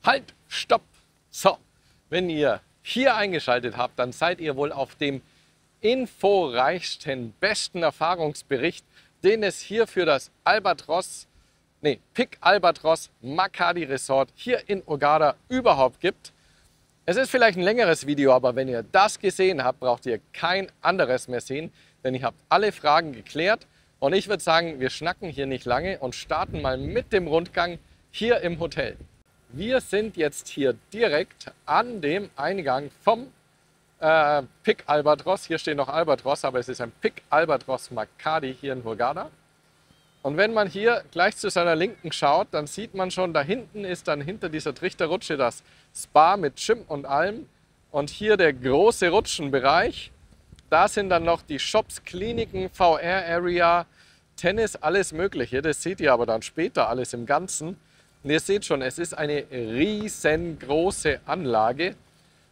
Halt, stopp! So, wenn ihr hier eingeschaltet habt, dann seid ihr wohl auf dem inforeichsten, besten Erfahrungsbericht, den es hier für das Pic Albatros Makadi Resort hier in Hurghada überhaupt gibt. Es ist vielleicht ein längeres Video, aber wenn ihr das gesehen habt, braucht ihr kein anderes mehr sehen, denn ihr habt alle Fragen geklärt. Und ich würde sagen, wir schnacken hier nicht lange und starten mal mit dem Rundgang hier im Hotel. Wir sind jetzt hier direkt an dem Eingang vom Pic Albatros. Hier steht noch Albatros, aber es ist ein Pic Albatros Makadi hier in Hurghada. Und wenn man hier gleich zu seiner Linken schaut, dann sieht man schon, da hinten ist dann hinter dieser Trichterrutsche das Spa mit Gym und allem. Und hier der große Rutschenbereich. Da sind dann noch die Shops, Kliniken, VR-Area, Tennis, alles Mögliche. Das seht ihr aber dann später alles im Ganzen. Und ihr seht schon, es ist eine riesengroße Anlage.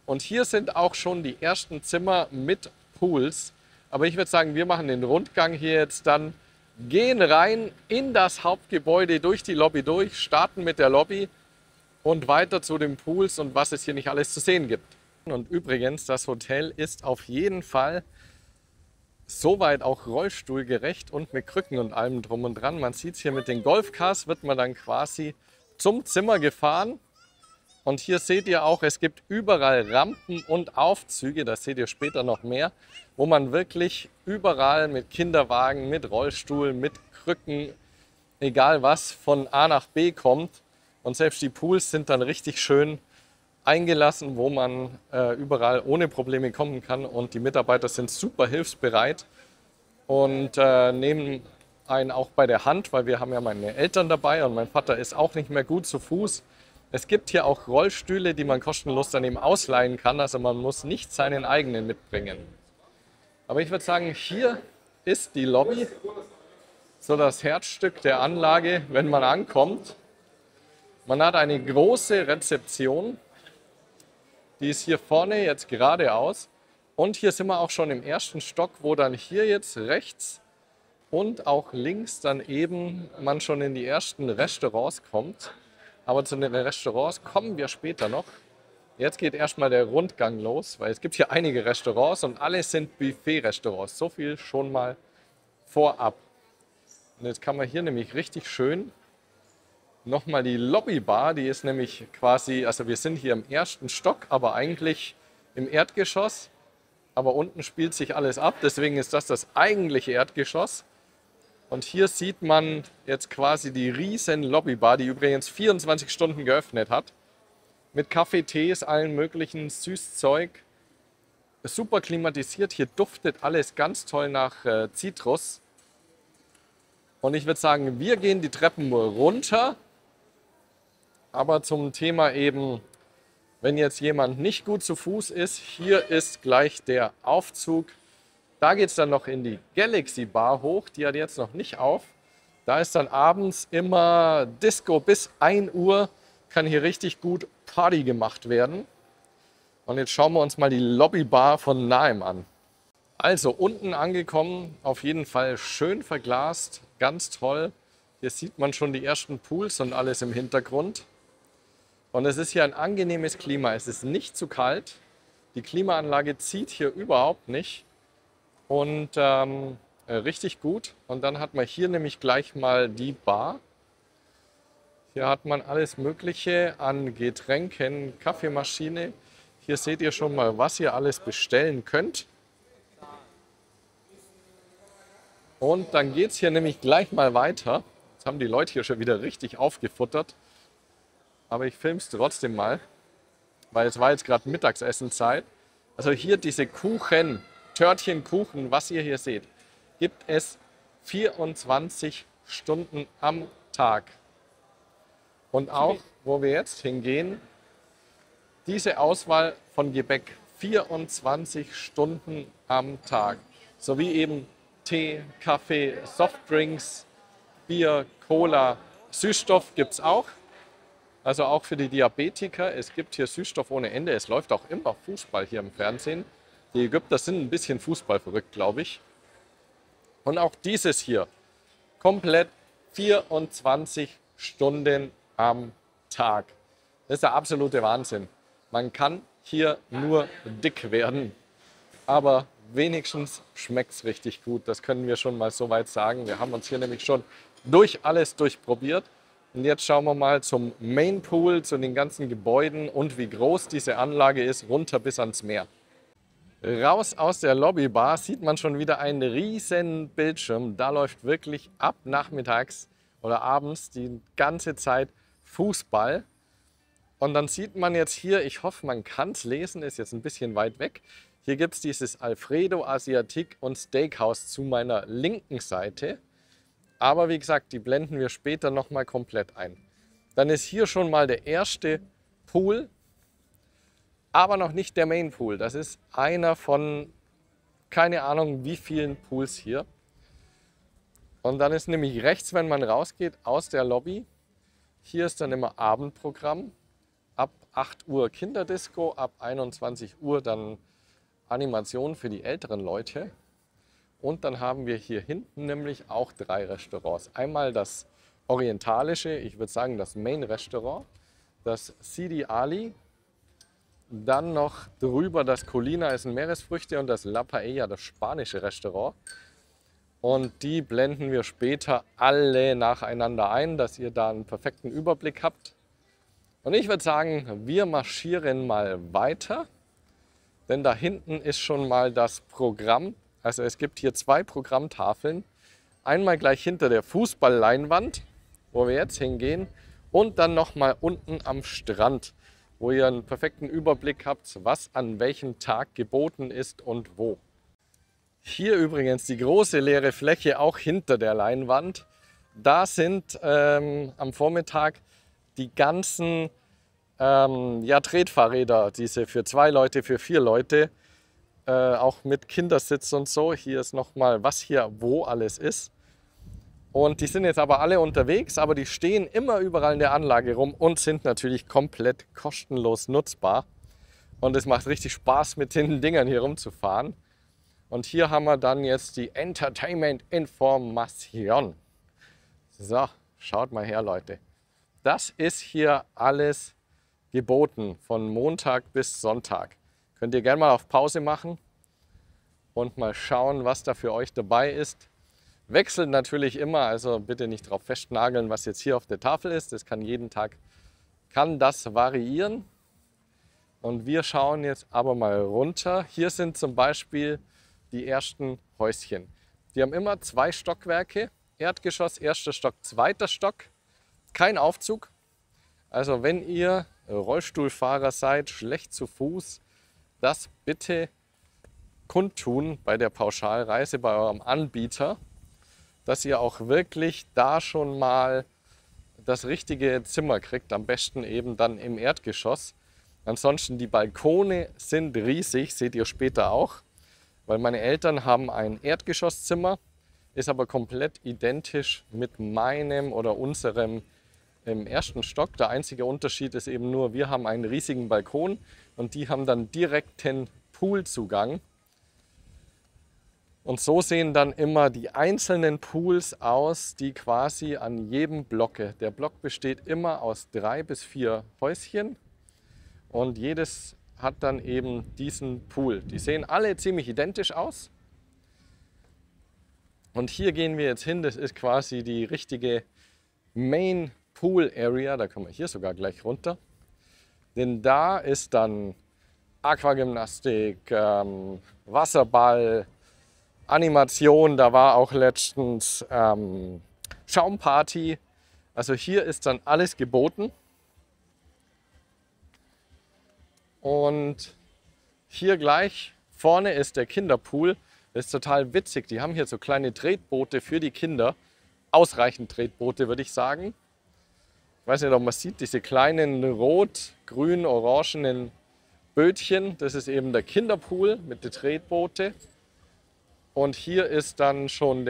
Und hier sind auch schon die ersten Zimmer mit Pools. Aber ich würde sagen, wir machen den Rundgang hier jetzt dann. Gehen rein in das Hauptgebäude, durch die Lobby durch, starten mit der Lobby und weiter zu den Pools und was es hier nicht alles zu sehen gibt. Und übrigens, das Hotel ist auf jeden Fall soweit auch rollstuhlgerecht und mit Krücken und allem drum und dran. Man sieht es hier mit den Golfcars, wird man dann quasi zum Zimmer gefahren. Und hier seht ihr auch, es gibt überall Rampen und Aufzüge, das seht ihr später noch mehr, wo man wirklich überall mit Kinderwagen, mit Rollstuhl, mit Krücken, egal was, von A nach B kommt. Und selbst die Pools sind dann richtig schön eingelassen, wo man überall ohne Probleme kommen kann. Und die Mitarbeiter sind super hilfsbereit und nehmen einen auch bei der Hand, weil wir haben ja meine Eltern dabei und mein Vater ist auch nicht mehr gut zu Fuß. Es gibt hier auch Rollstühle, die man kostenlos daneben ausleihen kann. Also man muss nicht seinen eigenen mitbringen. Aber ich würde sagen, hier ist die Lobby, so das Herzstück der Anlage, wenn man ankommt. Man hat eine große Rezeption, die ist hier vorne jetzt geradeaus. Und hier sind wir auch schon im ersten Stock, wo dann hier jetzt rechts und auch links dann eben man schon in die ersten Restaurants kommt. Aber zu den Restaurants kommen wir später noch. Jetzt geht erstmal der Rundgang los, weil es gibt hier einige Restaurants und alle sind Buffet-Restaurants. So viel schon mal vorab. Und jetzt kann man hier nämlich richtig schön nochmal die Lobbybar, die ist nämlich quasi, also wir sind hier im ersten Stock, aber eigentlich im Erdgeschoss. Aber unten spielt sich alles ab, deswegen ist das eigentliche Erdgeschoss. Und hier sieht man jetzt quasi die riesen Lobbybar, die übrigens 24 Stunden geöffnet hat. Mit Kaffee, Tees, allen möglichen Süßzeug. Super klimatisiert, hier duftet alles ganz toll nach Zitrus. Und ich würde sagen, wir gehen die Treppen runter. Aber zum Thema eben, wenn jetzt jemand nicht gut zu Fuß ist, hier ist gleich der Aufzug. Da geht es dann noch in die Galaxy Bar hoch, die hat jetzt noch nicht auf. Da ist dann abends immer Disco bis 1 Uhr, kann hier richtig gut Party gemacht werden. Und jetzt schauen wir uns mal die Lobbybar von nahem an. Also unten angekommen, auf jeden Fall schön verglast, ganz toll. Hier sieht man schon die ersten Pools und alles im Hintergrund. Und es ist hier ein angenehmes Klima, es ist nicht zu kalt. Die Klimaanlage zieht hier überhaupt nicht. Und richtig gut. Und dann hat man hier nämlich gleich mal die Bar. Hier hat man alles Mögliche an Getränken, Kaffeemaschine. Hier seht ihr schon mal, was ihr alles bestellen könnt. Und dann geht es hier nämlich gleich mal weiter. Jetzt haben die Leute hier schon wieder richtig aufgefuttert. Aber ich filme es trotzdem mal, weil es war jetzt gerade Mittagsessenzeit. Also hier diese Kuchen. Törtchenkuchen, was ihr hier seht, gibt es 24 Stunden am Tag. Und auch, wo wir jetzt hingehen, diese Auswahl von Gebäck 24 Stunden am Tag. Sowie eben Tee, Kaffee, Softdrinks, Bier, Cola, Süßstoff gibt es auch. Also auch für die Diabetiker. Es gibt hier Süßstoff ohne Ende. Es läuft auch immer Fußball hier im Fernsehen. Die Ägypter sind ein bisschen Fußball verrückt, glaube ich. Und auch dieses hier, komplett 24 Stunden am Tag. Das ist der absolute Wahnsinn. Man kann hier nur dick werden, aber wenigstens schmeckt es richtig gut. Das können wir schon mal soweit sagen. Wir haben uns hier nämlich schon durch alles durchprobiert. Und jetzt schauen wir mal zum Main Pool, zu den ganzen Gebäuden und wie groß diese Anlage ist, runter bis ans Meer. Raus aus der Lobbybar sieht man schon wieder einen riesen Bildschirm. Da läuft wirklich ab nachmittags oder abends die ganze Zeit Fußball. Und dann sieht man jetzt hier, ich hoffe, man kann es lesen, ist jetzt ein bisschen weit weg. Hier gibt es dieses Alfredo Asiatique und Steakhouse zu meiner linken Seite. Aber wie gesagt, die blenden wir später nochmal komplett ein. Dann ist hier schon mal der erste Pool, aber noch nicht der Main Pool. Das ist einer von keine Ahnung wie vielen Pools hier. Und dann ist nämlich rechts, wenn man rausgeht aus der Lobby, hier ist dann immer Abendprogramm. Ab 8 Uhr Kinderdisco, ab 21 Uhr dann Animation für die älteren Leute. Und dann haben wir hier hinten nämlich auch 3 Restaurants. Einmal das orientalische, ich würde sagen das Main-Restaurant, das Sidi Ali. Dann noch drüber das Colina, ist ein Meeresfrüchte, und das La Paella, das spanische Restaurant. Und die blenden wir später alle nacheinander ein, dass ihr da einen perfekten Überblick habt. Und ich würde sagen, wir marschieren mal weiter, denn da hinten ist schon mal das Programm. Also es gibt hier 2 Programmtafeln. Einmal gleich hinter der Fußballleinwand, wo wir jetzt hingehen, und dann nochmal unten am Strand, wo ihr einen perfekten Überblick habt, was an welchem Tag geboten ist und wo. Hier übrigens die große leere Fläche auch hinter der Leinwand. Da sind am Vormittag die ganzen Tretfahrräder, diese für 2 Leute, für 4 Leute, auch mit Kindersitz und so. Hier ist nochmal, was hier wo alles ist. Und die sind jetzt aber alle unterwegs, aber die stehen immer überall in der Anlage rum und sind natürlich komplett kostenlos nutzbar. Und es macht richtig Spaß, mit den Dingern hier rumzufahren. Und hier haben wir dann jetzt die Entertainment Information. So, schaut mal her, Leute. Das ist hier alles geboten, von Montag bis Sonntag. Könnt ihr gerne mal auf Pause machen und mal schauen, was da für euch dabei ist. Wechselt natürlich immer, also bitte nicht drauf festnageln, was jetzt hier auf der Tafel ist. Das kann jeden Tag, kann das variieren. Und wir schauen jetzt aber mal runter. Hier sind zum Beispiel die ersten Häuschen. Die haben immer 2 Stockwerke, Erdgeschoss, 1. Stock, 2. Stock, kein Aufzug. Also wenn ihr Rollstuhlfahrer seid, schlecht zu Fuß, das bitte kundtun bei der Pauschalreise, bei eurem Anbieter, dass ihr auch wirklich da schon mal das richtige Zimmer kriegt, am besten eben dann im Erdgeschoss. Ansonsten die Balkone sind riesig, seht ihr später auch, weil meine Eltern haben ein Erdgeschosszimmer, ist aber komplett identisch mit meinem oder unserem im 1. Stock. Der einzige Unterschied ist eben nur, wir haben einen riesigen Balkon und die haben dann direkten Poolzugang. Und so sehen dann immer die einzelnen Pools aus, die quasi an jedem Blocke. Der Block besteht immer aus 3 bis 4 Häuschen und jedes hat dann eben diesen Pool. Die sehen alle ziemlich identisch aus. Und hier gehen wir jetzt hin, das ist quasi die richtige Main Pool Area, da kommen wir hier sogar gleich runter. Denn da ist dann Aquagymnastik, Wasserball, Animation, da war auch letztens Schaumparty. Also hier ist dann alles geboten. Und hier gleich vorne ist der Kinderpool. Das ist total witzig. Die haben hier so kleine Tretboote für die Kinder. Ausreichend Tretboote, würde ich sagen. Ich weiß nicht, ob man sieht, diese kleinen rot, grün, orangenen Bötchen. Das ist eben der Kinderpool mit den Tretboote. Und hier ist dann schon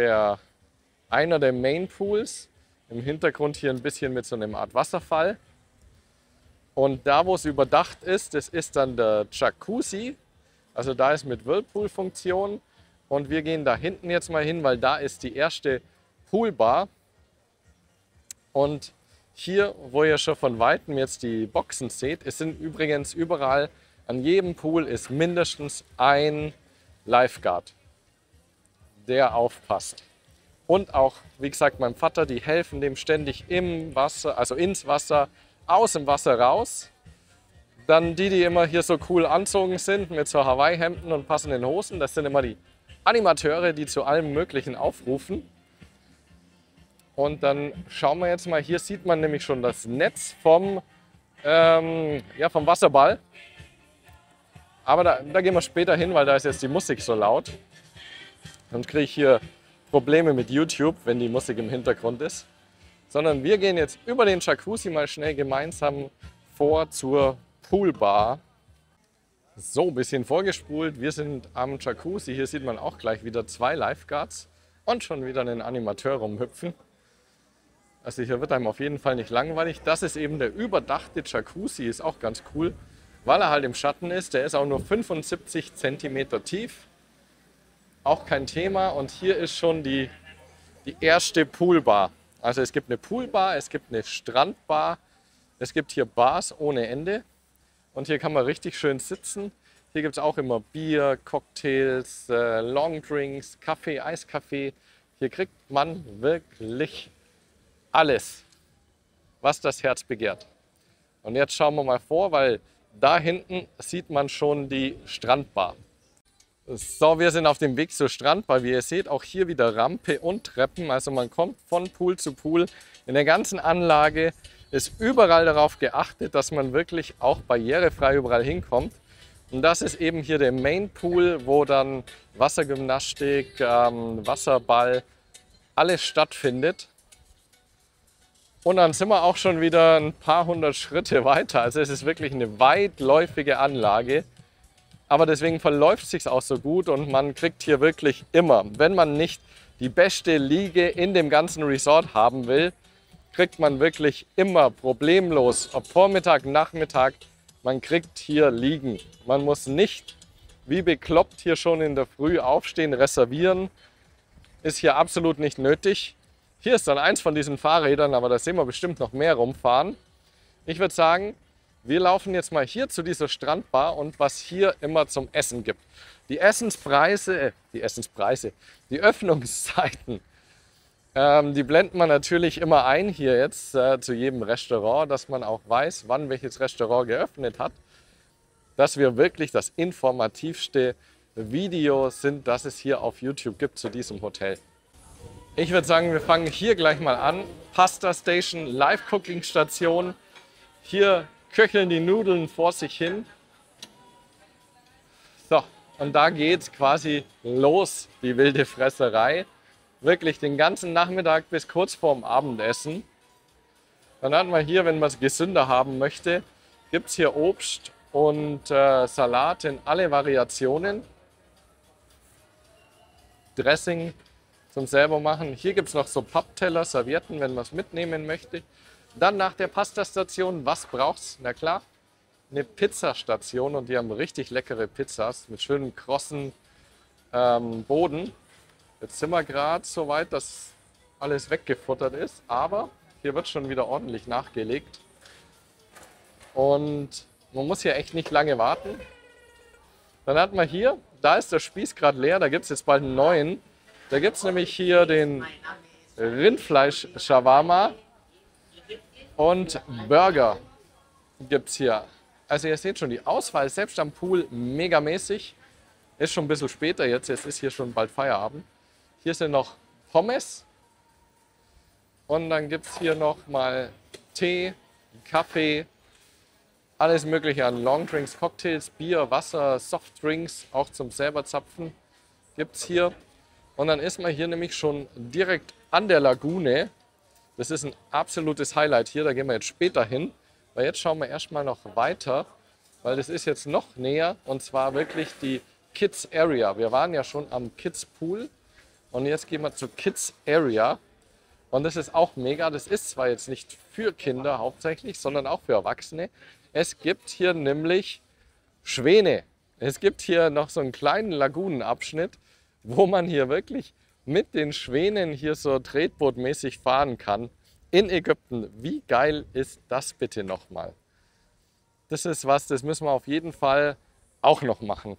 einer der Main Pools. Im Hintergrund hier ein bisschen mit so einer Art Wasserfall. Und da, wo es überdacht ist, das ist dann der Jacuzzi. Also da ist mit Whirlpool-Funktion. Und wir gehen da hinten jetzt mal hin, weil da ist die erste Poolbar. Und Hier, wo ihr schon von Weitem jetzt die Boxen seht, es sind übrigens überall, an jedem Pool ist mindestens ein Lifeguard, der aufpasst. Und auch, wie gesagt, mein Vater, die helfen dem ständig im Wasser, also ins Wasser, aus dem Wasser raus. Dann die immer hier so cool anzogen sind mit so Hawaii-Hemden und passenden Hosen, das sind immer die Animateure, die zu allem Möglichen aufrufen. Und dann schauen wir jetzt mal, hier sieht man nämlich schon das Netz vom Wasserball. Aber da gehen wir später hin, weil da ist jetzt die Musik so laut. Sonst kriege ich hier Probleme mit YouTube, wenn die Musik im Hintergrund ist. Sondern wir gehen jetzt über den Jacuzzi mal schnell gemeinsam vor zur Poolbar. So, ein bisschen vorgespult. Wir sind am Jacuzzi. Hier sieht man auch gleich wieder 2 Lifeguards und schon wieder einen Animateur rumhüpfen. Also hier wird einem auf jeden Fall nicht langweilig. Das ist eben der überdachte Jacuzzi, ist auch ganz cool, weil er halt im Schatten ist. Der ist auch nur 75 cm tief. Auch kein Thema. Und hier ist schon die erste Poolbar. Also es gibt eine Poolbar, es gibt eine Strandbar, es gibt hier Bars ohne Ende. Und hier kann man richtig schön sitzen. Hier gibt es auch immer Bier, Cocktails, Longdrinks, Kaffee, Eiskaffee. Hier kriegt man wirklich alles, was das Herz begehrt. Und jetzt schauen wir mal vor, weil da hinten sieht man schon die Strandbar. So, wir sind auf dem Weg zur Strandbar. Wie ihr seht, auch hier wieder Rampe und Treppen. Also man kommt von Pool zu Pool. In der ganzen Anlage ist überall darauf geachtet, dass man wirklich auch barrierefrei überall hinkommt. Und das ist eben hier der Main Pool, wo dann Wassergymnastik, Wasserball, alles stattfindet. Und dann sind wir auch schon wieder ein paar hundert Schritte weiter. Also es ist wirklich eine weitläufige Anlage. Aber deswegen verläuft es sich auch so gut und man kriegt hier wirklich immer, wenn man nicht die beste Liege in dem ganzen Resort haben will, kriegt man wirklich immer problemlos, ob Vormittag, Nachmittag, man kriegt hier Liegen. Man muss nicht wie bekloppt hier schon in der Früh aufstehen, reservieren, ist hier absolut nicht nötig. Hier ist dann eins von diesen Fahrrädern, aber da sehen wir bestimmt noch mehr rumfahren. Ich würde sagen, wir laufen jetzt mal hier zu dieser Strandbar und was hier immer zum Essen gibt. Die Öffnungszeiten, die blenden man natürlich immer ein hier jetzt zu jedem Restaurant, dass man auch weiß, wann welches Restaurant geöffnet hat. Dass wir wirklich das informativste Video sind, das es hier auf YouTube gibt zu diesem Hotel. Ich würde sagen, wir fangen hier gleich mal an. Pasta Station, Live-Cooking-Station. Hier köcheln die Nudeln vor sich hin. So, und da geht es quasi los, die wilde Fresserei. Wirklich den ganzen Nachmittag bis kurz vorm Abendessen. Dann hat man hier, wenn man es gesünder haben möchte, gibt es hier Obst und Salat in alle Variationen. Dressing zum selber machen. Hier gibt es noch so Pappteller, Servietten, wenn man es mitnehmen möchte. Dann nach der Pastastation, was braucht's? Na klar, eine Pizzastation und die haben richtig leckere Pizzas mit schönem krossen Boden. Jetzt sind wir gerade so weit, dass alles weggefuttert ist, aber hier wird schon wieder ordentlich nachgelegt. Und man muss hier echt nicht lange warten. Dann hat man hier, da ist der Spieß gerade leer, da gibt es jetzt bald einen neuen. Da gibt es nämlich hier den Rindfleisch-Shawarma und Burger gibt es hier. Also ihr seht schon, die Auswahl selbst am Pool megamäßig. Ist schon ein bisschen später jetzt ist hier schon bald Feierabend. Hier sind noch Pommes und dann gibt es hier noch mal Tee, Kaffee, alles mögliche an Longdrinks, Cocktails, Bier, Wasser, Softdrinks, auch zum selber zapfen gibt es hier. Und dann ist man hier nämlich schon direkt an der Lagune. Das ist ein absolutes Highlight hier, da gehen wir jetzt später hin. Weil jetzt schauen wir erstmal noch weiter, weil das ist jetzt noch näher und zwar wirklich die Kids Area. Wir waren ja schon am Kids Pool und jetzt gehen wir zur Kids Area. Und das ist auch mega. Das ist zwar jetzt nicht für Kinder hauptsächlich, sondern auch für Erwachsene. Es gibt hier nämlich Schwäne. Es gibt hier noch so einen kleinen Lagunenabschnitt, wo man hier wirklich mit den Schwänen hier so tretbootmäßig fahren kann. in Ägypten. Wie geil ist das bitte nochmal? Das ist was, das müssen wir auf jeden Fall auch noch machen.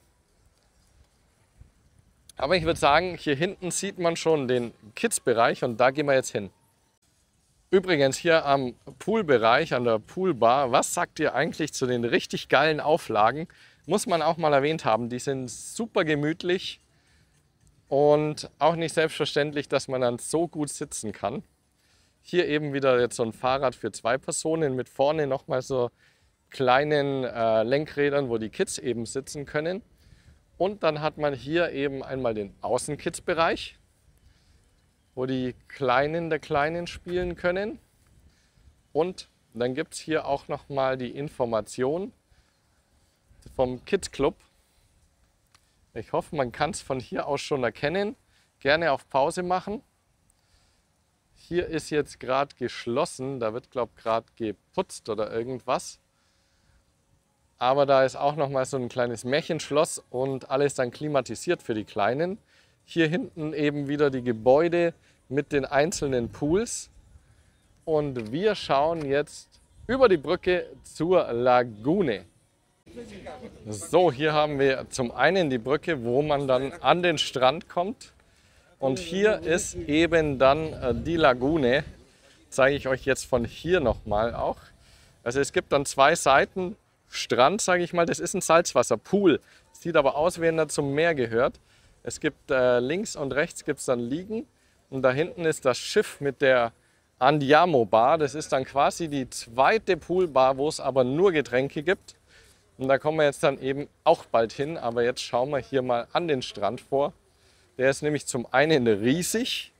Aber ich würde sagen, hier hinten sieht man schon den Kids-Bereich und da gehen wir jetzt hin. Übrigens hier am Poolbereich, an der Poolbar, was sagt ihr eigentlich zu den richtig geilen Auflagen? Muss man auch mal erwähnt haben, die sind super gemütlich und auch nicht selbstverständlich, dass man dann so gut sitzen kann. Hier eben wieder jetzt so ein Fahrrad für 2 Personen mit vorne nochmal so kleinen Lenkrädern, wo die Kids eben sitzen können. Und dann hat man hier eben einmal den Außenkids-Bereich, wo die Kleinen der Kleinen spielen können. Und dann gibt es hier auch nochmal die Information vom Kids Club. Ich hoffe, man kann es von hier aus schon erkennen. Gerne auf Pause machen. Hier ist jetzt gerade geschlossen, da wird, glaube ich, gerade geputzt oder irgendwas. Aber da ist auch noch mal so ein kleines Märchenschloss und alles dann klimatisiert für die Kleinen. Hier hinten eben wieder die Gebäude mit den einzelnen Pools. Und wir schauen jetzt über die Brücke zur Lagune. So, hier haben wir zum einen die Brücke, wo man dann an den Strand kommt. Und hier ist eben dann die Lagune. Zeige ich euch jetzt von hier nochmal auch. Also es gibt dann 2 Seiten. Strand, sage ich mal, das ist ein Salzwasserpool. Sieht aber aus, wie wenn er zum Meer gehört. Es gibt links und rechts gibt es dann Liegen. Und da hinten ist das Schiff mit der Andiamo Bar. Das ist dann quasi die zweite Poolbar, wo es aber nur Getränke gibt. Und da kommen wir jetzt dann eben auch bald hin. Aber jetzt schauen wir hier mal an den Strand vor. Der ist nämlich zum einen riesig,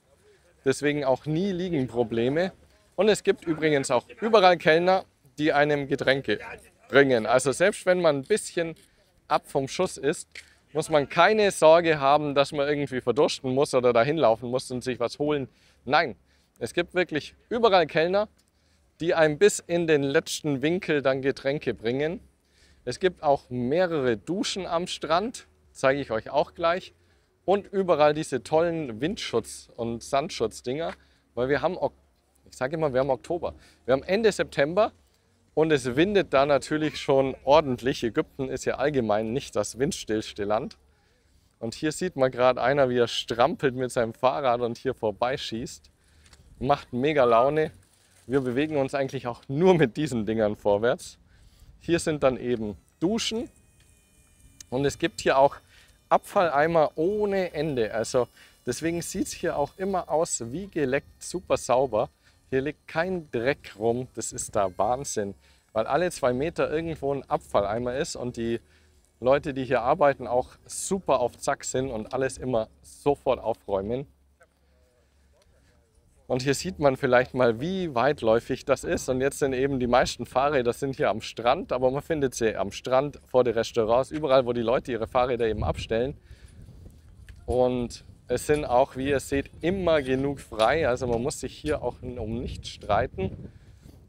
deswegen auch nie Liegenprobleme. Und es gibt übrigens auch überall Kellner, die einem Getränke bringen. Also selbst wenn man ein bisschen ab vom Schuss ist, muss man keine Sorge haben, dass man irgendwie verdursten muss oder dahin laufen muss und sich was holen. Nein, es gibt wirklich überall Kellner, die einem bis in den letzten Winkel dann Getränke bringen. Es gibt auch mehrere Duschen am Strand, zeige ich euch auch gleich. Und überall diese tollen Windschutz- und Sandschutzdinger, weil wir haben, ich sage immer, wir haben Oktober. Wir haben Ende September. Und es windet da natürlich schon ordentlich. Ägypten ist ja allgemein nicht das windstillste Land. Und hier sieht man gerade einer, wie er strampelt mit seinem Fahrrad und hier vorbeischießt. Macht mega Laune. Wir bewegen uns eigentlich auch nur mit diesen Dingern vorwärts. Hier sind dann eben Duschen. Und es gibt hier auch Abfalleimer ohne Ende. Also deswegen sieht es hier auch immer aus wie geleckt, super sauber. Hier liegt kein Dreck rum, das ist da Wahnsinn, weil alle 2 Meter irgendwo ein Abfalleimer ist und die Leute, die hier arbeiten, auch super auf Zack sind und alles immer sofort aufräumen. Und hier sieht man vielleicht mal, wie weitläufig das ist. Und jetzt sind eben die meisten Fahrräder sind hier am Strand, aber man findet sie am Strand, vor den Restaurants, überall, wo die Leute ihre Fahrräder eben abstellen. Und es sind auch, wie ihr seht, immer genug frei, also man muss sich hier auch um nichts streiten.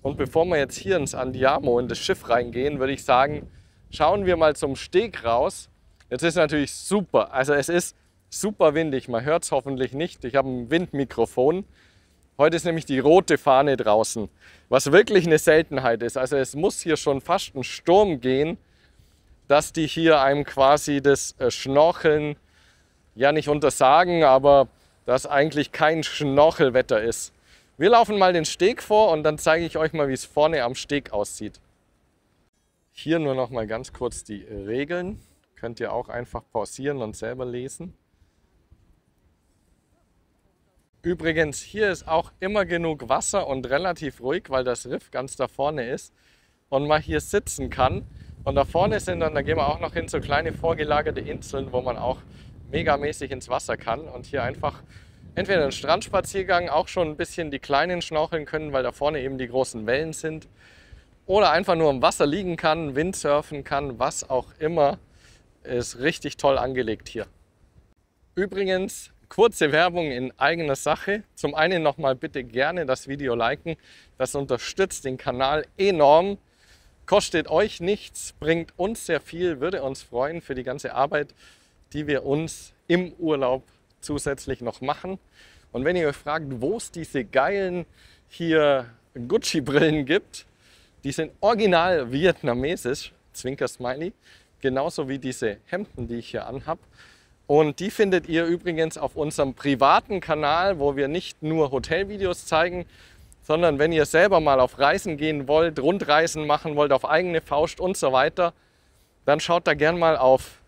Und bevor wir jetzt hier ins Andiamo, in das Schiff reingehen, würde ich sagen, schauen wir mal zum Steg raus. Jetzt ist natürlich super, also es ist super windig, man hört es hoffentlich nicht. Ich habe ein Windmikrofon. Heute ist nämlich die rote Fahne draußen, was wirklich eine Seltenheit ist. Also es muss hier schon fast ein Sturm gehen, dass die hier einem quasi das Schnorcheln ja nicht untersagen, aber dass eigentlich kein Schnorchelwetter ist. Wir laufen mal den Steg vor und dann zeige ich euch mal, wie es vorne am Steg aussieht. Hier nur noch mal ganz kurz die Regeln. Könnt ihr auch einfach pausieren und selber lesen. Übrigens, hier ist auch immer genug Wasser und relativ ruhig, weil das Riff ganz da vorne ist und man hier sitzen kann. Und da vorne sind dann, da gehen wir auch noch hin, so kleine vorgelagerte Inseln, wo man auch megamäßig ins Wasser kann und hier einfach entweder einen Strandspaziergang, auch schon ein bisschen die Kleinen schnorcheln können, weil da vorne eben die großen Wellen sind, oder einfach nur im Wasser liegen kann, Windsurfen kann, was auch immer. Ist richtig toll angelegt hier. Übrigens, kurze Werbung in eigener Sache. Zum einen nochmal bitte gerne das Video liken, das unterstützt den Kanal enorm. Kostet euch nichts, bringt uns sehr viel, würde uns freuen für die ganze Arbeit, die wir uns im Urlaub zusätzlich noch machen. Und wenn ihr euch fragt, wo es diese geilen hier Gucci-Brillen gibt. Die sind original vietnamesisch, Zwinker-Smiley, genauso wie diese Hemden, die ich hier anhab. Und die findet ihr übrigens auf unserem privaten Kanal, wo wir nicht nur Hotelvideos zeigen, sondern wenn ihr selber mal auf Reisen gehen wollt, Rundreisen machen wollt, auf eigene Faust und so weiter, dann schaut da gern mal auf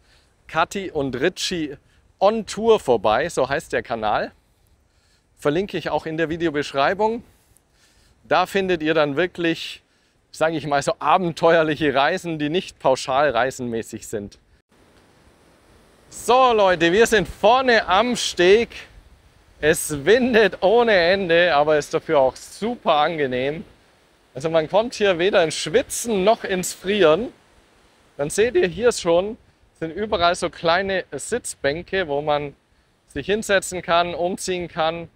Kathi und Richie on Tour vorbei, so heißt der Kanal. Verlinke ich auch in der Videobeschreibung. Da findet ihr dann wirklich, sage ich mal, so abenteuerliche Reisen, die nicht pauschal reisenmäßig sind. So Leute, wir sind vorne am Steg. Es windet ohne Ende, aber ist dafür auch super angenehm. Also man kommt hier weder ins Schwitzen noch ins Frieren. Dann seht ihr hier schon, sind überall so kleine Sitzbänke, wo man sich hinsetzen kann, umziehen kann.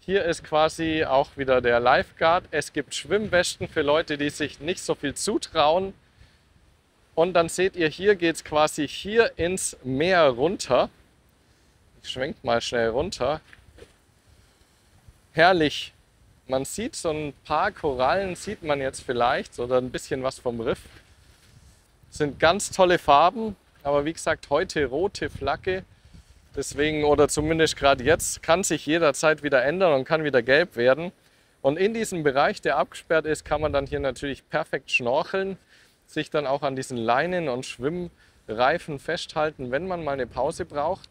Hier ist quasi auch wieder der Lifeguard. Es gibt Schwimmwesten für Leute, die sich nicht so viel zutrauen. Und dann seht ihr, hier geht es quasi hier ins Meer runter. Ich schwenke mal schnell runter. Herrlich. Man sieht so ein paar Korallen, sieht man jetzt vielleicht, oder ein bisschen was vom Riff. Das sind ganz tolle Farben, aber wie gesagt, heute rote Flagge. Deswegen, oder zumindest gerade jetzt, kann sich jederzeit wieder ändern und kann wieder gelb werden. Und in diesem Bereich, der abgesperrt ist, kann man dann hier natürlich perfekt schnorcheln, sich dann auch an diesen Leinen und Schwimmreifen festhalten, wenn man mal eine Pause braucht.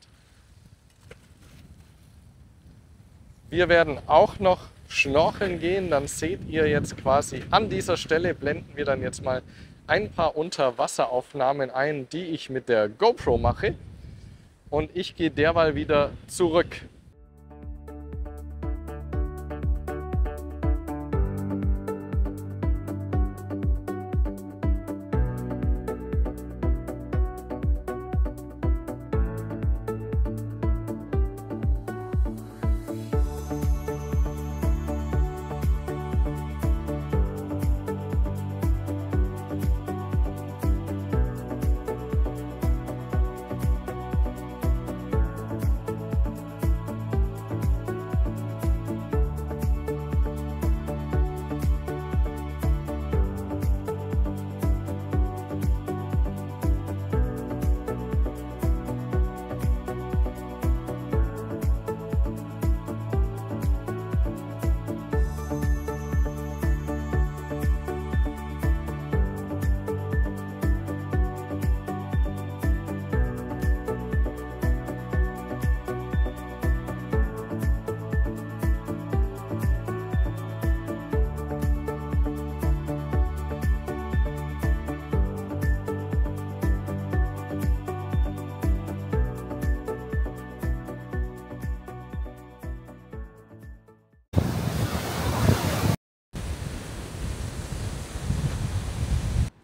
Wir werden auch noch schnorcheln gehen, dann seht ihr jetzt quasi an dieser Stelle, blenden wir dann jetzt mal ein paar Unterwasseraufnahmen ein, die ich mit der GoPro mache. Und ich gehe derweil wieder zurück.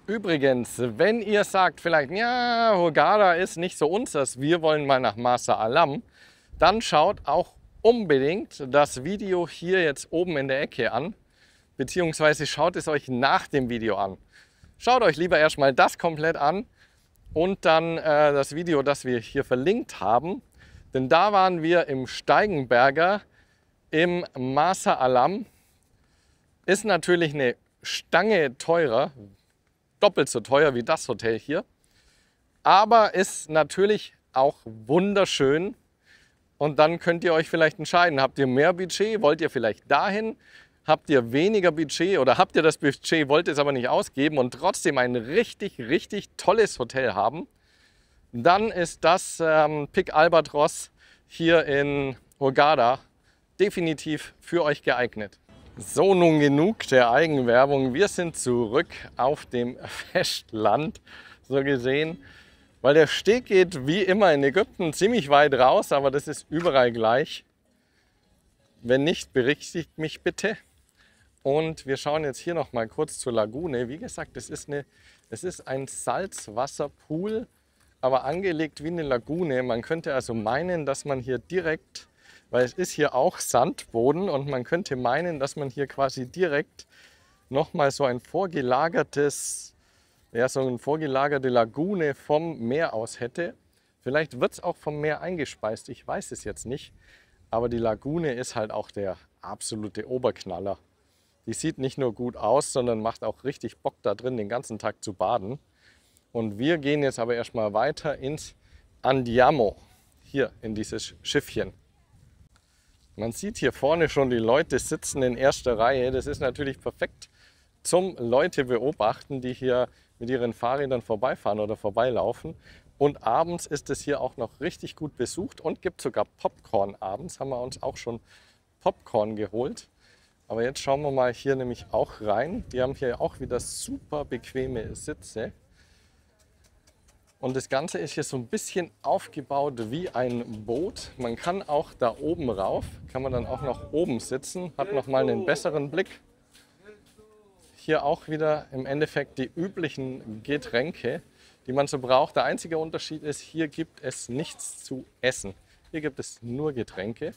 Übrigens, wenn ihr sagt vielleicht, ja, Hurghada ist nicht so unseres, wir wollen mal nach Marsa Alam, dann schaut auch unbedingt das Video hier jetzt oben in der Ecke an, beziehungsweise schaut es euch nach dem Video an. Schaut euch lieber erstmal das komplett an und dann das Video, das wir hier verlinkt haben, denn da waren wir im Steigenberger im Marsa Alam. Ist natürlich eine Stange teurer, doppelt so teuer wie das Hotel hier, aber ist natürlich auch wunderschön. Und dann könnt ihr euch vielleicht entscheiden, habt ihr mehr Budget, wollt ihr vielleicht dahin, habt ihr weniger Budget oder habt ihr das Budget, wollt es aber nicht ausgeben und trotzdem ein richtig, richtig tolles Hotel haben, dann ist das Pic Albatros hier in Hurghada definitiv für euch geeignet. So, nun genug der Eigenwerbung. Wir sind zurück auf dem Festland, so gesehen. Weil der Steg geht wie immer in Ägypten ziemlich weit raus, aber das ist überall gleich. Wenn nicht, berichtigt mich bitte. Und wir schauen jetzt hier noch mal kurz zur Lagune. Wie gesagt, es ist ein Salzwasserpool, aber angelegt wie eine Lagune. Man könnte also meinen, dass man hier direkt, weil es ist hier auch Sandboden und man könnte meinen, dass man hier quasi direkt nochmal so ein vorgelagertes, ja, so eine vorgelagerte Lagune vom Meer aus hätte. Vielleicht wird es auch vom Meer eingespeist, ich weiß es jetzt nicht. Aber die Lagune ist halt auch der absolute Oberknaller. Die sieht nicht nur gut aus, sondern macht auch richtig Bock da drin, den ganzen Tag zu baden. Und wir gehen jetzt aber erstmal weiter ins Andiamo, hier in dieses Schiffchen. Man sieht hier vorne schon die Leute sitzen in erster Reihe. Das ist natürlich perfekt zum Leute beobachten, die hier mit ihren Fahrrädern vorbeifahren oder vorbeilaufen. Und abends ist es hier auch noch richtig gut besucht und gibt sogar Popcorn. Abends haben wir uns auch schon Popcorn geholt. Aber jetzt schauen wir mal hier nämlich auch rein. Die haben hier auch wieder super bequeme Sitze. Und das Ganze ist hier so ein bisschen aufgebaut wie ein Boot. Man kann auch da oben rauf, kann man dann auch noch oben sitzen, hat noch mal einen besseren Blick. Hier auch wieder im Endeffekt die üblichen Getränke, die man so braucht. Der einzige Unterschied ist, hier gibt es nichts zu essen. Hier gibt es nur Getränke.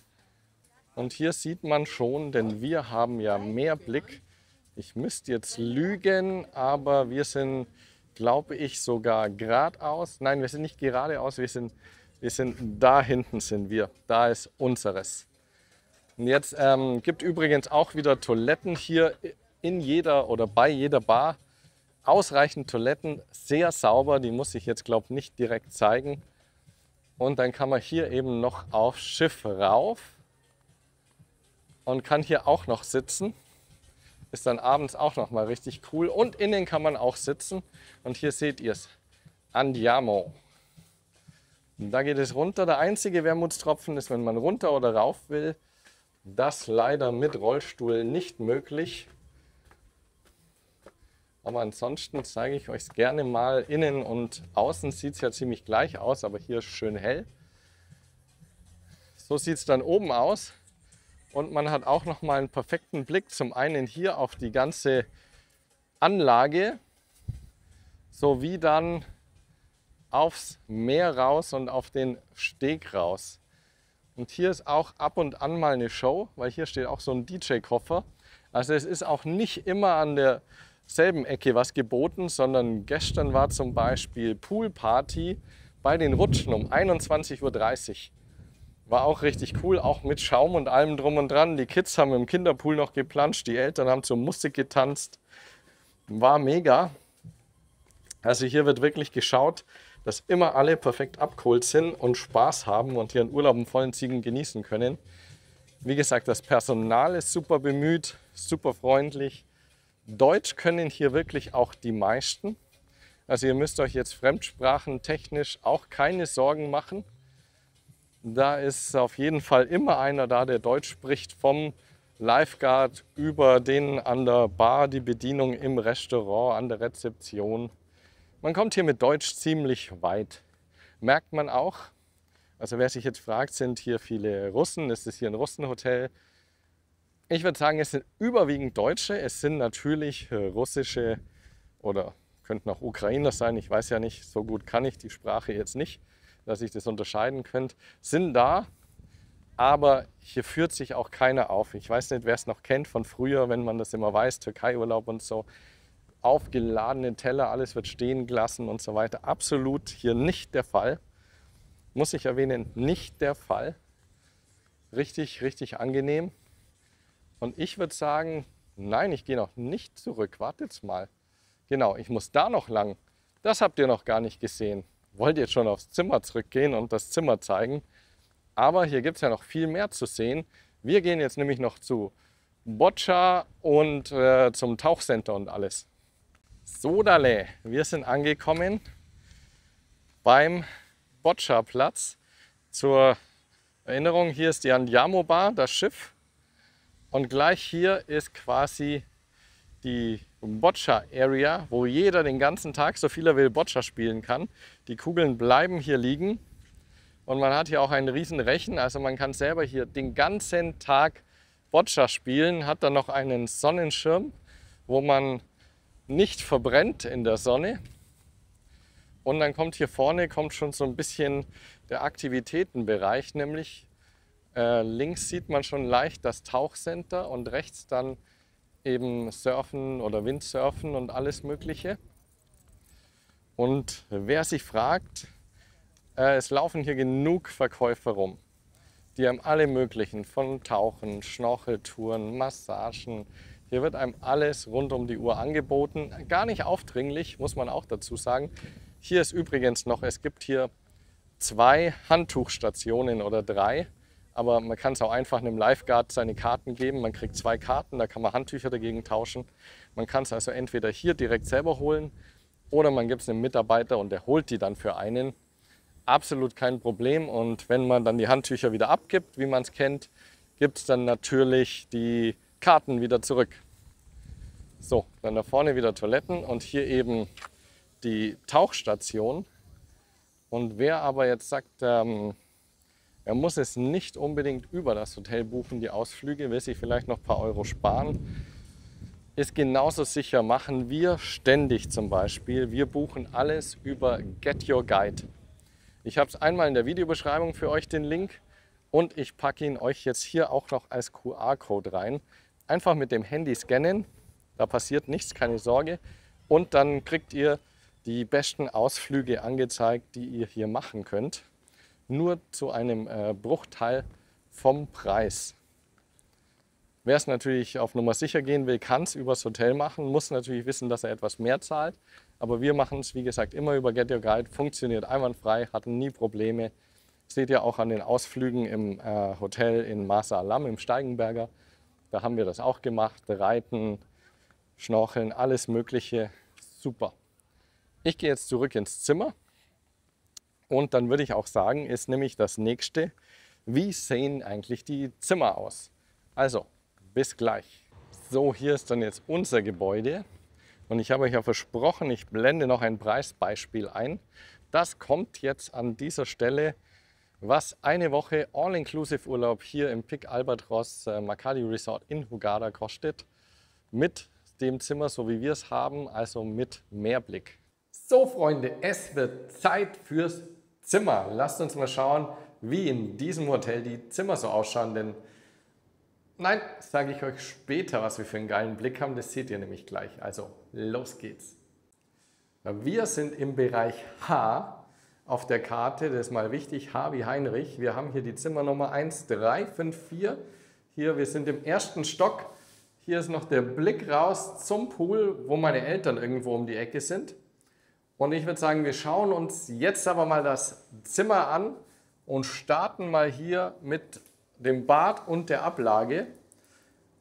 Und hier sieht man schon, denn wir haben ja mehr Blick. Ich müsste jetzt lügen, aber wir sind, glaube ich, sogar geradeaus. Nein, wir sind nicht geradeaus, wir sind da hinten sind wir. Da ist unseres. Und jetzt gibt übrigens auch wieder Toiletten hier in jeder oder bei jeder Bar. Ausreichend Toiletten, sehr sauber. Die muss ich jetzt, glaube ich, nicht direkt zeigen. Und dann kann man hier eben noch aufs Schiff rauf und kann hier auch noch sitzen. Ist dann abends auch noch mal richtig cool. Und innen kann man auch sitzen. Und hier seht ihr es. Andiamo. Und da geht es runter. Der einzige Wermutstropfen ist, wenn man runter oder rauf will. Das leider mit Rollstuhl nicht möglich. Aber ansonsten zeige ich euch es gerne mal. Innen und außen sieht es ja ziemlich gleich aus, aber hier ist schön hell. So sieht es dann oben aus. Und man hat auch noch mal einen perfekten Blick zum einen hier auf die ganze Anlage, sowie dann aufs Meer raus und auf den Steg raus. Und hier ist auch ab und an mal eine Show, weil hier steht auch so ein DJ-Koffer. Also es ist auch nicht immer an derselben Ecke was geboten, sondern gestern war zum Beispiel Poolparty bei den Rutschen um 21:30 Uhr. War auch richtig cool, auch mit Schaum und allem drum und dran. Die Kids haben im Kinderpool noch geplanscht, die Eltern haben zur Musik getanzt. War mega. Also hier wird wirklich geschaut, dass immer alle perfekt abgeholt sind und Spaß haben und ihren Urlaub in vollen Zügen genießen können. Wie gesagt, das Personal ist super bemüht, super freundlich. Deutsch können hier wirklich auch die meisten. Also ihr müsst euch jetzt fremdsprachentechnisch auch keine Sorgen machen. Da ist auf jeden Fall immer einer da, der Deutsch spricht, vom Lifeguard über den an der Bar, die Bedienung im Restaurant, an der Rezeption. Man kommt hier mit Deutsch ziemlich weit. Merkt man auch. Also wer sich jetzt fragt, sind hier viele Russen? Ist es hier ein Russenhotel? Ich würde sagen, es sind überwiegend Deutsche. Es sind natürlich russische oder könnten auch Ukrainer sein. Ich weiß ja nicht, so gut kann ich die Sprache jetzt nicht, dass ich das unterscheiden könnte, sind da, aber hier führt sich auch keiner auf. Ich weiß nicht, wer es noch kennt von früher, wenn man das immer weiß, Türkei-Urlaub und so, aufgeladene Teller, alles wird stehen gelassen und so weiter. Absolut hier nicht der Fall. Muss ich erwähnen, nicht der Fall. Richtig, richtig angenehm. Und ich würde sagen, nein, ich gehe noch nicht zurück. Wartet mal. Genau, ich muss da noch lang. Das habt ihr noch gar nicht gesehen. Wollt jetzt schon aufs Zimmer zurückgehen und das Zimmer zeigen. Aber hier gibt es ja noch viel mehr zu sehen. Wir gehen jetzt nämlich noch zu Boccia und zum Tauchcenter und alles. Sodale, wir sind angekommen beim Boccia-Platz. Zur Erinnerung, hier ist die Andiamo Bar, das Schiff. Und gleich hier ist quasi die Boccia Area, wo jeder den ganzen Tag, so viel er will, Boccia spielen kann. Die Kugeln bleiben hier liegen und man hat hier auch einen riesen Rechen, also man kann selber hier den ganzen Tag Boccia spielen, hat dann noch einen Sonnenschirm, wo man nicht verbrennt in der Sonne. Und dann kommt hier vorne schon so ein bisschen der Aktivitätenbereich, nämlich links sieht man schon leicht das Tauchcenter und rechts dann eben Surfen oder Windsurfen und alles Mögliche. Und wer sich fragt, es laufen hier genug Verkäufer rum. Die haben alle möglichen, von Tauchen, Schnorcheltouren, Massagen. Hier wird einem alles rund um die Uhr angeboten. Gar nicht aufdringlich, muss man auch dazu sagen. Hier ist übrigens noch, es gibt hier 2 Handtuchstationen oder 3. Aber man kann es auch einfach einem Lifeguard seine Karten geben. Man kriegt 2 Karten, da kann man Handtücher dagegen tauschen. Man kann es also entweder hier direkt selber holen oder man gibt es einem Mitarbeiter und der holt die dann für einen. Absolut kein Problem. Und wenn man dann die Handtücher wieder abgibt, wie man es kennt, gibt es dann natürlich die Karten wieder zurück. So, dann da vorne wieder Toiletten und hier eben die Tauchstation. Und wer aber jetzt sagt, er muss es nicht unbedingt über das Hotel buchen, die Ausflüge, will sich vielleicht noch ein paar Euro sparen, ist genauso sicher, machen wir ständig zum Beispiel. Wir buchen alles über Get Your Guide. Ich habe es einmal in der Videobeschreibung für euch, den Link, und ich packe ihn euch jetzt hier auch noch als QR-Code rein. Einfach mit dem Handy scannen, da passiert nichts, keine Sorge. Und dann kriegt ihr die besten Ausflüge angezeigt, die ihr hier machen könnt. Nur zu einem Bruchteil vom Preis. Wer es natürlich auf Nummer sicher gehen will, kann es übers Hotel machen, muss natürlich wissen, dass er etwas mehr zahlt. Aber wir machen es, wie gesagt, immer über Get Your Guide, funktioniert einwandfrei, hatten nie Probleme. Seht ihr auch an den Ausflügen im Hotel in Marsa Alam im Steigenberger. Da haben wir das auch gemacht, Reiten, Schnorcheln, alles Mögliche, super. Ich gehe jetzt zurück ins Zimmer. Und dann würde ich auch sagen, ist nämlich das nächste, wie sehen eigentlich die Zimmer aus? Also, bis gleich. So, hier ist dann jetzt unser Gebäude. Und ich habe euch ja versprochen, ich blende noch ein Preisbeispiel ein. Das kommt jetzt an dieser Stelle, was eine Woche All-Inclusive-Urlaub hier im Pic Albatros Makadi Resort in Hurghada kostet. Mit dem Zimmer, so wie wir es haben, also mit Meerblick. So Freunde, es wird Zeit fürs Zimmer. Lasst uns mal schauen, wie in diesem Hotel die Zimmer so ausschauen, denn nein, sage ich euch später, was wir für einen geilen Blick haben, das seht ihr nämlich gleich. Also, los geht's. Wir sind im Bereich H auf der Karte, das ist mal wichtig, H wie Heinrich. Wir haben hier die Zimmernummer 1354. Hier, wir sind im 1. Stock. Hier ist noch der Blick raus zum Pool, wo meine Eltern irgendwo um die Ecke sind. Und ich würde sagen, wir schauen uns jetzt aber mal das Zimmer an und starten mal hier mit dem Bad und der Ablage.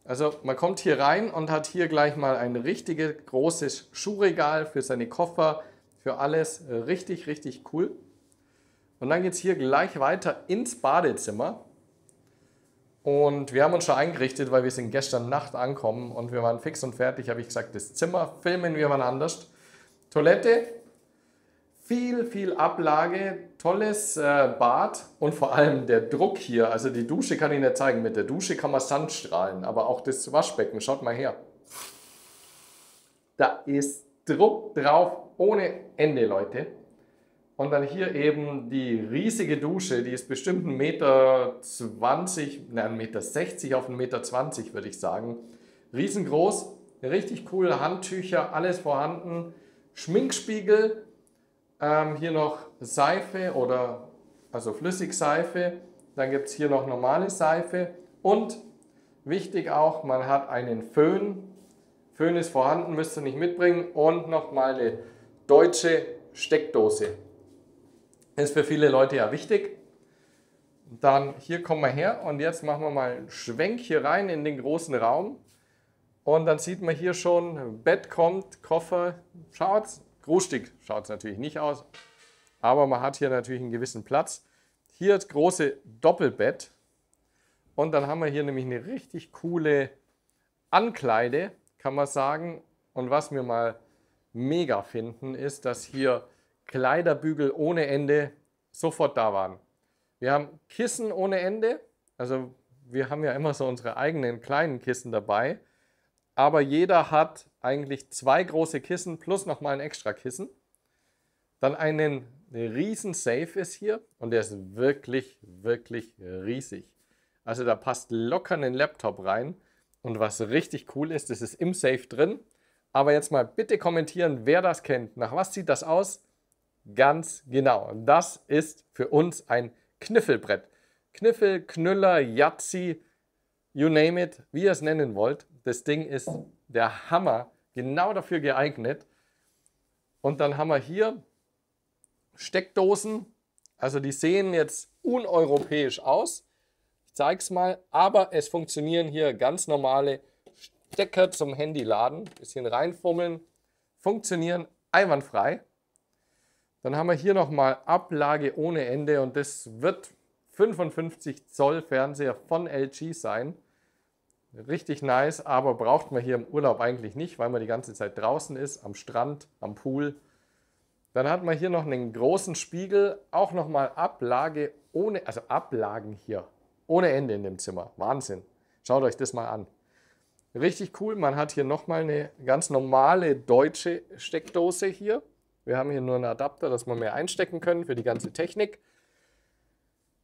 Also man kommt hier rein und hat hier gleich mal ein richtiges großes Schuhregal für seine Koffer, für alles. Richtig, richtig cool. Und dann geht es hier gleich weiter ins Badezimmer. Und wir haben uns schon eingerichtet, weil wir sind gestern Nacht angekommen und wir waren fix und fertig. Habe ich gesagt, das Zimmer filmen wir mal anders. Toilette. Viel Ablage, tolles Bad und vor allem der Druck hier, also die Dusche kann ich nicht zeigen, mit der Dusche kann man Sand strahlen, aber auch das Waschbecken, schaut mal her. Da ist Druck drauf ohne Ende, Leute. Und dann hier eben die riesige Dusche, die ist bestimmt 1,20 Meter, 1,60 Meter auf 1,20 Meter würde ich sagen. Riesengroß, richtig coole Handtücher, alles vorhanden, Schminkspiegel. Hier noch Seife also Flüssigseife, dann gibt es hier noch normale Seife und wichtig auch, man hat einen Föhn. Föhn ist vorhanden, müsst ihr nicht mitbringen und nochmal eine deutsche Steckdose. Ist für viele Leute ja wichtig. Dann hier kommen wir her und jetzt machen wir mal einen Schwenk hier rein in den großen Raum und dann sieht man hier schon, Bett kommt, Koffer, schaut's. Rustig schaut es natürlich nicht aus, aber man hat hier natürlich einen gewissen Platz. Hier das große Doppelbett und dann haben wir hier nämlich eine richtig coole Ankleide, kann man sagen. Und was wir mal mega finden, ist, dass hier Kleiderbügel ohne Ende sofort da waren. Wir haben Kissen ohne Ende, also wir haben ja immer so unsere eigenen kleinen Kissen dabei. Aber jeder hat eigentlich 2 große Kissen plus nochmal ein extra Kissen. Dann eine riesen Safe ist hier und der ist wirklich riesig. Also da passt locker ein Laptop rein. Und was richtig cool ist, das ist im Safe drin. Aber jetzt mal bitte kommentieren, wer das kennt. Nach was sieht das aus? Ganz genau. Das ist für uns ein Kniffelbrett. Kniffel, Knüller, Yahtzee, you name it, wie ihr es nennen wollt. Das Ding ist der Hammer, genau dafür geeignet. Und dann haben wir hier Steckdosen. Also die sehen jetzt uneuropäisch aus. Ich zeige es mal, aber es funktionieren hier ganz normale Stecker zum Handy laden. Bisschen reinfummeln, funktionieren einwandfrei. Dann haben wir hier nochmal Ablage ohne Ende und das wird 55 Zoll Fernseher von LG sein. Richtig nice, aber braucht man hier im Urlaub eigentlich nicht, weil man die ganze Zeit draußen ist, am Strand, am Pool. Dann hat man hier noch einen großen Spiegel, auch nochmal Ablage ohne, also Ablagen hier, ohne Ende in dem Zimmer. Wahnsinn. Schaut euch das mal an. Richtig cool, man hat hier nochmal eine ganz normale deutsche Steckdose hier. Wir haben hier nur einen Adapter, dass wir mehr einstecken können für die ganze Technik.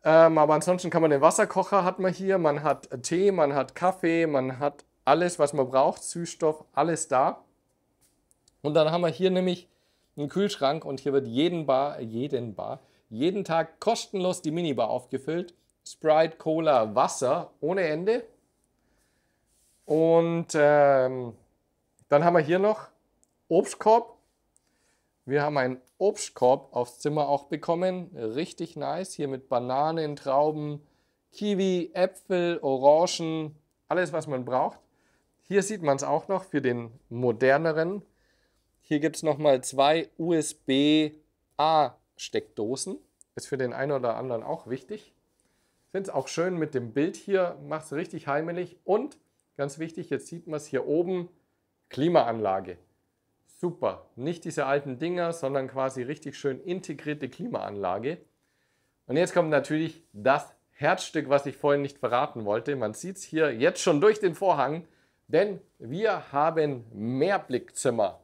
Aber ansonsten kann man den Wasserkocher hat man hier, man hat Tee, man hat Kaffee, man hat alles, was man braucht, Süßstoff, alles da. Und dann haben wir hier nämlich einen Kühlschrank und hier wird jeden Tag kostenlos die Minibar aufgefüllt. Sprite, Cola, Wasser ohne Ende. Und dann haben wir hier noch Obstkorb. Wir haben einen Obstkorb aufs Zimmer auch bekommen. Richtig nice. Hier mit Bananen, Trauben, Kiwi, Äpfel, Orangen. Alles, was man braucht. Hier sieht man es auch noch für den moderneren. Hier gibt es nochmal 2 USB-A-Steckdosen. Ist für den einen oder anderen auch wichtig. Ich finde es auch schön mit dem Bild hier. Macht es richtig heimelig. Und ganz wichtig, jetzt sieht man es hier oben, Klimaanlage. Super, nicht diese alten Dinger, sondern quasi richtig schön integrierte Klimaanlage. Und jetzt kommt natürlich das Herzstück, was ich vorhin nicht verraten wollte. Man sieht es hier jetzt schon durch den Vorhang, denn wir haben Mehrblickzimmer.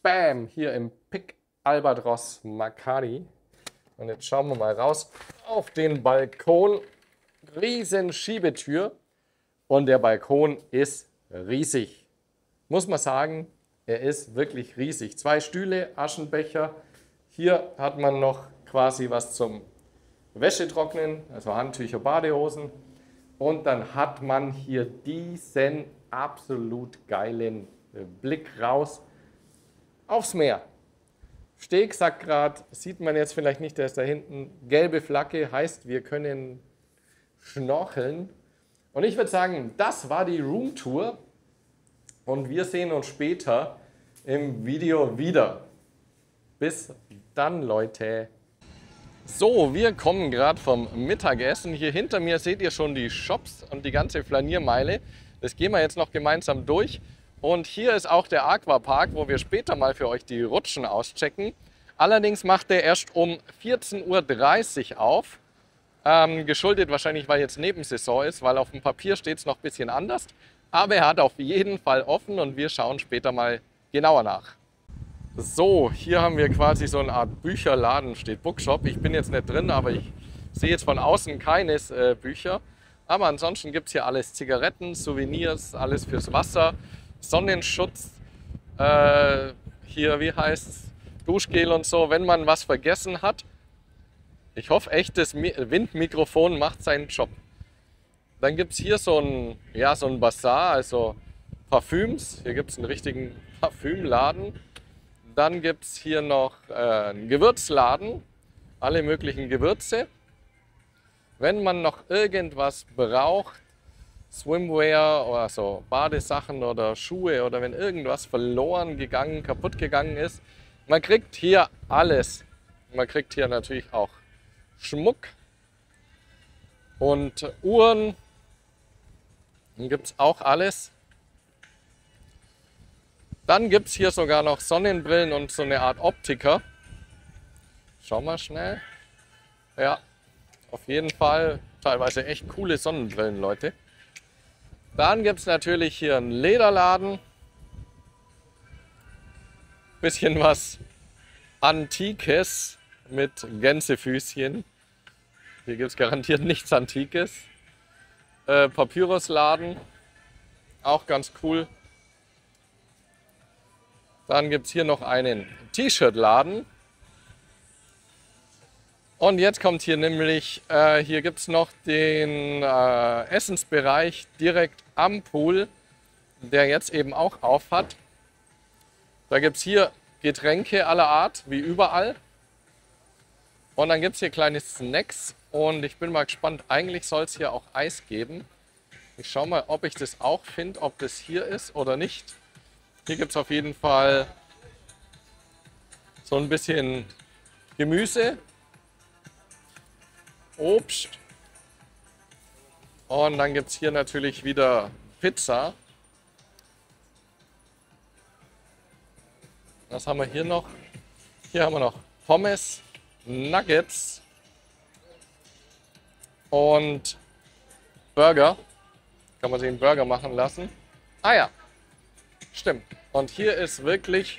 Bam, hier im Pic Albatros Makati. Und jetzt schauen wir mal raus auf den Balkon. Riesen Schiebetür und der Balkon ist riesig. Muss man sagen, er ist wirklich riesig. 2 Stühle, Aschenbecher. Hier hat man noch quasi was zum Wäschetrocknen, also Handtücher, Badehosen. Und dann hat man hier diesen absolut geilen Blick raus aufs Meer. Steg sagt gerade, sieht man jetzt vielleicht nicht, der ist da hinten. Gelbe Flagge heißt, wir können schnorcheln. Und ich würde sagen, das war die Roomtour. Und wir sehen uns später im Video wieder. Bis dann, Leute. So, wir kommen gerade vom Mittagessen. Hier hinter mir seht ihr schon die Shops und die ganze Flaniermeile. Das gehen wir jetzt noch gemeinsam durch. Und hier ist auch der Aquapark, wo wir später mal für euch die Rutschen auschecken. Allerdings macht der erst um 14:30 Uhr auf. Geschuldet wahrscheinlich, weil jetzt Nebensaison ist, weil auf dem Papier steht es noch ein bisschen anders. Aber er hat auf jeden Fall offen und wir schauen später mal genauer nach. So, hier haben wir quasi so eine Art Bücherladen, steht Bookshop. Ich bin jetzt nicht drin, aber ich sehe jetzt von außen keines Bücher. Aber ansonsten gibt es hier alles, Zigaretten, Souvenirs, alles fürs Wasser, Sonnenschutz, hier, wie heißt es, Duschgel und so, wenn man was vergessen hat. Ich hoffe echt, das Windmikrofon macht seinen Job. Dann gibt es hier so ein Bazar, also Parfüms. Hier gibt es einen richtigen Parfümladen. Dann gibt es hier noch einen Gewürzladen, alle möglichen Gewürze. Wenn man noch irgendwas braucht, Swimwear oder so Badesachen oder Schuhe oder wenn irgendwas verloren gegangen, kaputt gegangen ist, man kriegt hier alles. Man kriegt hier natürlich auch Schmuck und Uhren. Dann gibt es auch alles. Dann gibt es hier sogar noch Sonnenbrillen und so eine Art Optiker. Schauen wir schnell. Ja, auf jeden Fall teilweise echt coole Sonnenbrillen, Leute. Dann gibt es natürlich hier einen Lederladen. Bisschen was Antikes mit Gänsefüßchen. Hier gibt es garantiert nichts Antikes. Papyrusladen, auch ganz cool. Dann gibt es hier noch einen T-Shirt-Laden. Und jetzt kommt hier nämlich, hier gibt es noch den Essensbereich direkt am Pool. der jetzt eben auch auf hat. Da gibt es hier Getränke aller Art, wie überall. Und dann gibt es hier kleine Snacks und ich bin mal gespannt, eigentlich soll es hier auch Eis geben. Ich schaue mal, ob ich das auch finde, ob das hier ist oder nicht. Hier gibt es auf jeden Fall so ein bisschen Gemüse, Obst und dann gibt es hier natürlich wieder Pizza. Was haben wir hier noch? Hier haben wir noch Pommes, Nuggets und Burger. Kann man sich einen Burger machen lassen. Ah ja, stimmt. Und hier ist wirklich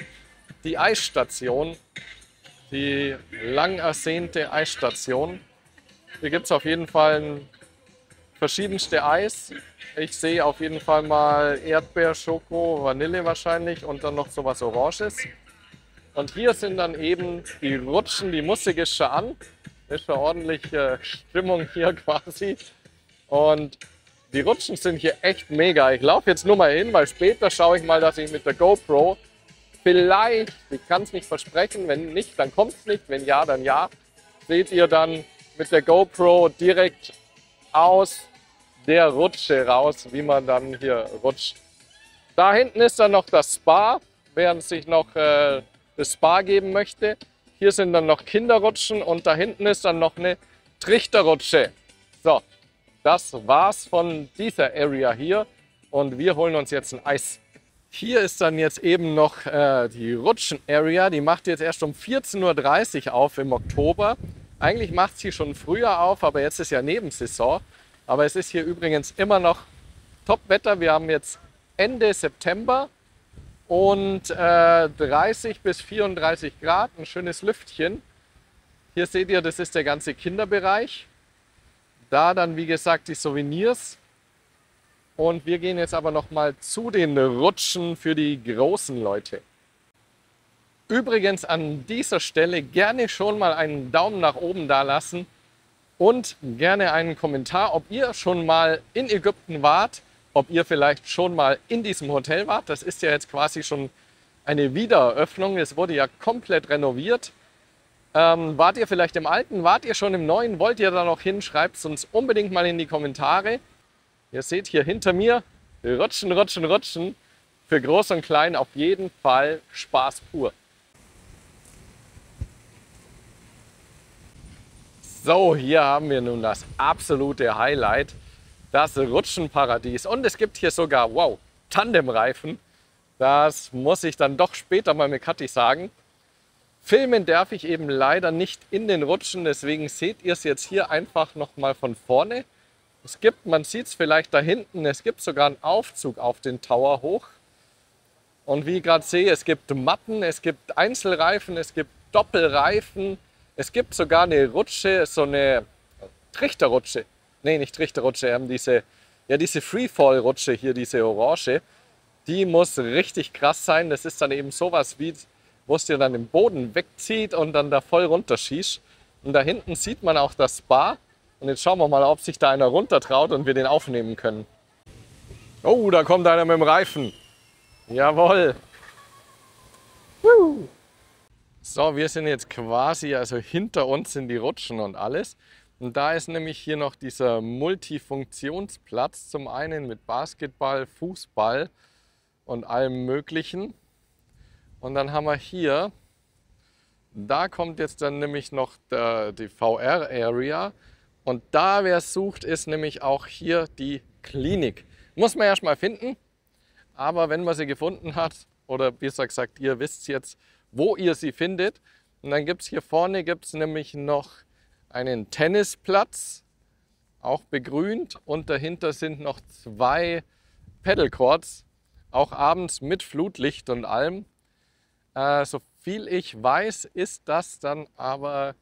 die Eisstation, die lang ersehnte Eisstation. Hier gibt es auf jeden Fall verschiedenste Eis. Ich sehe auf jeden Fall mal Erdbeer, Schoko, Vanille wahrscheinlich und dann noch sowas Oranges. Und hier sind dann eben die Rutschen, die Musik ist schon an. Ist schon ordentlich Stimmung hier quasi. Und die Rutschen sind hier echt mega. Ich laufe jetzt nur mal hin, weil später schaue ich mal, dass ich mit der GoPro vielleicht, ich kann es nicht versprechen, wenn nicht, dann kommt es nicht, wenn ja, dann ja, seht ihr dann mit der GoPro direkt aus der Rutsche raus, wie man dann hier rutscht. Da hinten ist dann noch das Spa, während sich noch das Spa geben möchte. Hier sind dann noch Kinderrutschen und da hinten ist dann noch eine Trichterrutsche. So, das war's von dieser Area hier und wir holen uns jetzt ein Eis. Hier ist dann jetzt eben noch die Rutschen-Area, die macht jetzt erst um 14:30 Uhr auf im Oktober. Eigentlich macht sie schon früher auf, aber jetzt ist ja Nebensaison. Aber es ist hier übrigens immer noch Top-Wetter. Wir haben jetzt Ende September und 30 bis 34 Grad, ein schönes Lüftchen. Hier seht ihr, das ist der ganze Kinderbereich. Da dann, wie gesagt, die Souvenirs. Und wir gehen jetzt aber noch mal zu den Rutschen für die großen Leute. Übrigens an dieser Stelle gerne schon mal einen Daumen nach oben da lassen und gerne einen Kommentar, ob ihr schon mal in Ägypten wart, ob ihr vielleicht schon mal in diesem Hotel wart. Das ist ja jetzt quasi schon eine Wiedereröffnung. Es wurde ja komplett renoviert. Wart ihr vielleicht im Alten? Wart ihr schon im Neuen? Wollt ihr da noch hin? Schreibt es uns unbedingt mal in die Kommentare. Ihr seht hier hinter mir, Rutschen, Rutschen, Rutschen. Für Groß und Klein auf jeden Fall Spaß pur. So, hier haben wir nun das absolute Highlight, das Rutschenparadies. Und es gibt hier sogar, wow, Tandemreifen. Das muss ich dann doch später mal mit Kathi sagen. Filmen darf ich eben leider nicht in den Rutschen, deswegen seht ihr es jetzt hier einfach nochmal von vorne. Es gibt, man sieht es vielleicht da hinten, es gibt sogar einen Aufzug auf den Tower hoch. Und wie ich gerade sehe, es gibt Matten, es gibt Einzelreifen, es gibt Doppelreifen. Es gibt sogar eine Rutsche, so eine Trichterrutsche. Nee, nicht Trichterrutsche, diese Freefall-Rutsche hier, diese orange. Die muss richtig krass sein. Das ist dann eben sowas wie, wo es dir dann den Boden wegzieht und dann da voll runterschießt. Und da hinten sieht man auch das Spa. Und jetzt schauen wir mal, ob sich da einer runter traut und wir den aufnehmen können. Oh, da kommt einer mit dem Reifen. Jawohl. So, wir sind jetzt quasi, also hinter uns sind die Rutschen und alles. Und da ist nämlich hier noch dieser Multifunktionsplatz, zum einen mit Basketball, Fußball und allem Möglichen. Und dann haben wir hier, da kommt jetzt dann nämlich noch die VR-Area. Und da, wer es sucht, ist nämlich auch hier die Klinik. Muss man erst mal finden, aber wenn man sie gefunden hat, oder besser gesagt, ihr wisst jetzt, wo ihr sie findet. Und dann gibt es hier vorne nämlich noch einen Tennisplatz, auch begrünt. Und dahinter sind noch 2 Paddlecourts, auch abends mit Flutlicht und allem. So viel ich weiß, ist das dann aber,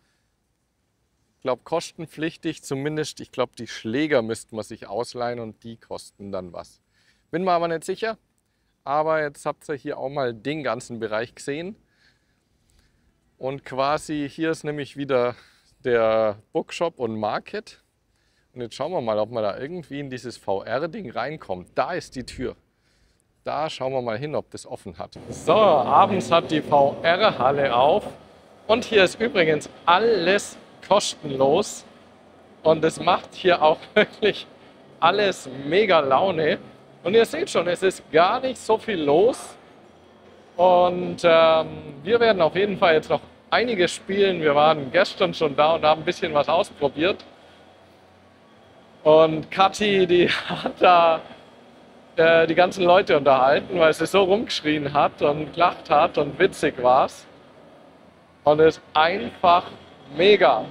ich glaube, kostenpflichtig. Zumindest, ich glaube, die Schläger müsste man sich ausleihen und die kosten dann was. Bin mir aber nicht sicher. Aber jetzt habt ihr hier auch mal den ganzen Bereich gesehen. Und quasi hier ist nämlich wieder der Bookshop und Market. Und jetzt schauen wir mal, ob man da irgendwie in dieses VR-Ding reinkommt. Da ist die Tür. Da schauen wir mal hin, ob das offen hat. So, abends hat die VR-Halle auf. Und hier ist übrigens alles kostenlos. Und es macht hier auch wirklich alles mega Laune. Und ihr seht schon, es ist gar nicht so viel los. Und wir werden auf jeden Fall jetzt noch einiges spielen. Wir waren gestern schon da und haben ein bisschen was ausprobiert. Und Kathi, die hat da die ganzen Leute unterhalten, weil sie so rumgeschrien hat und gelacht hat und witzig war es. Und es ist einfach mega.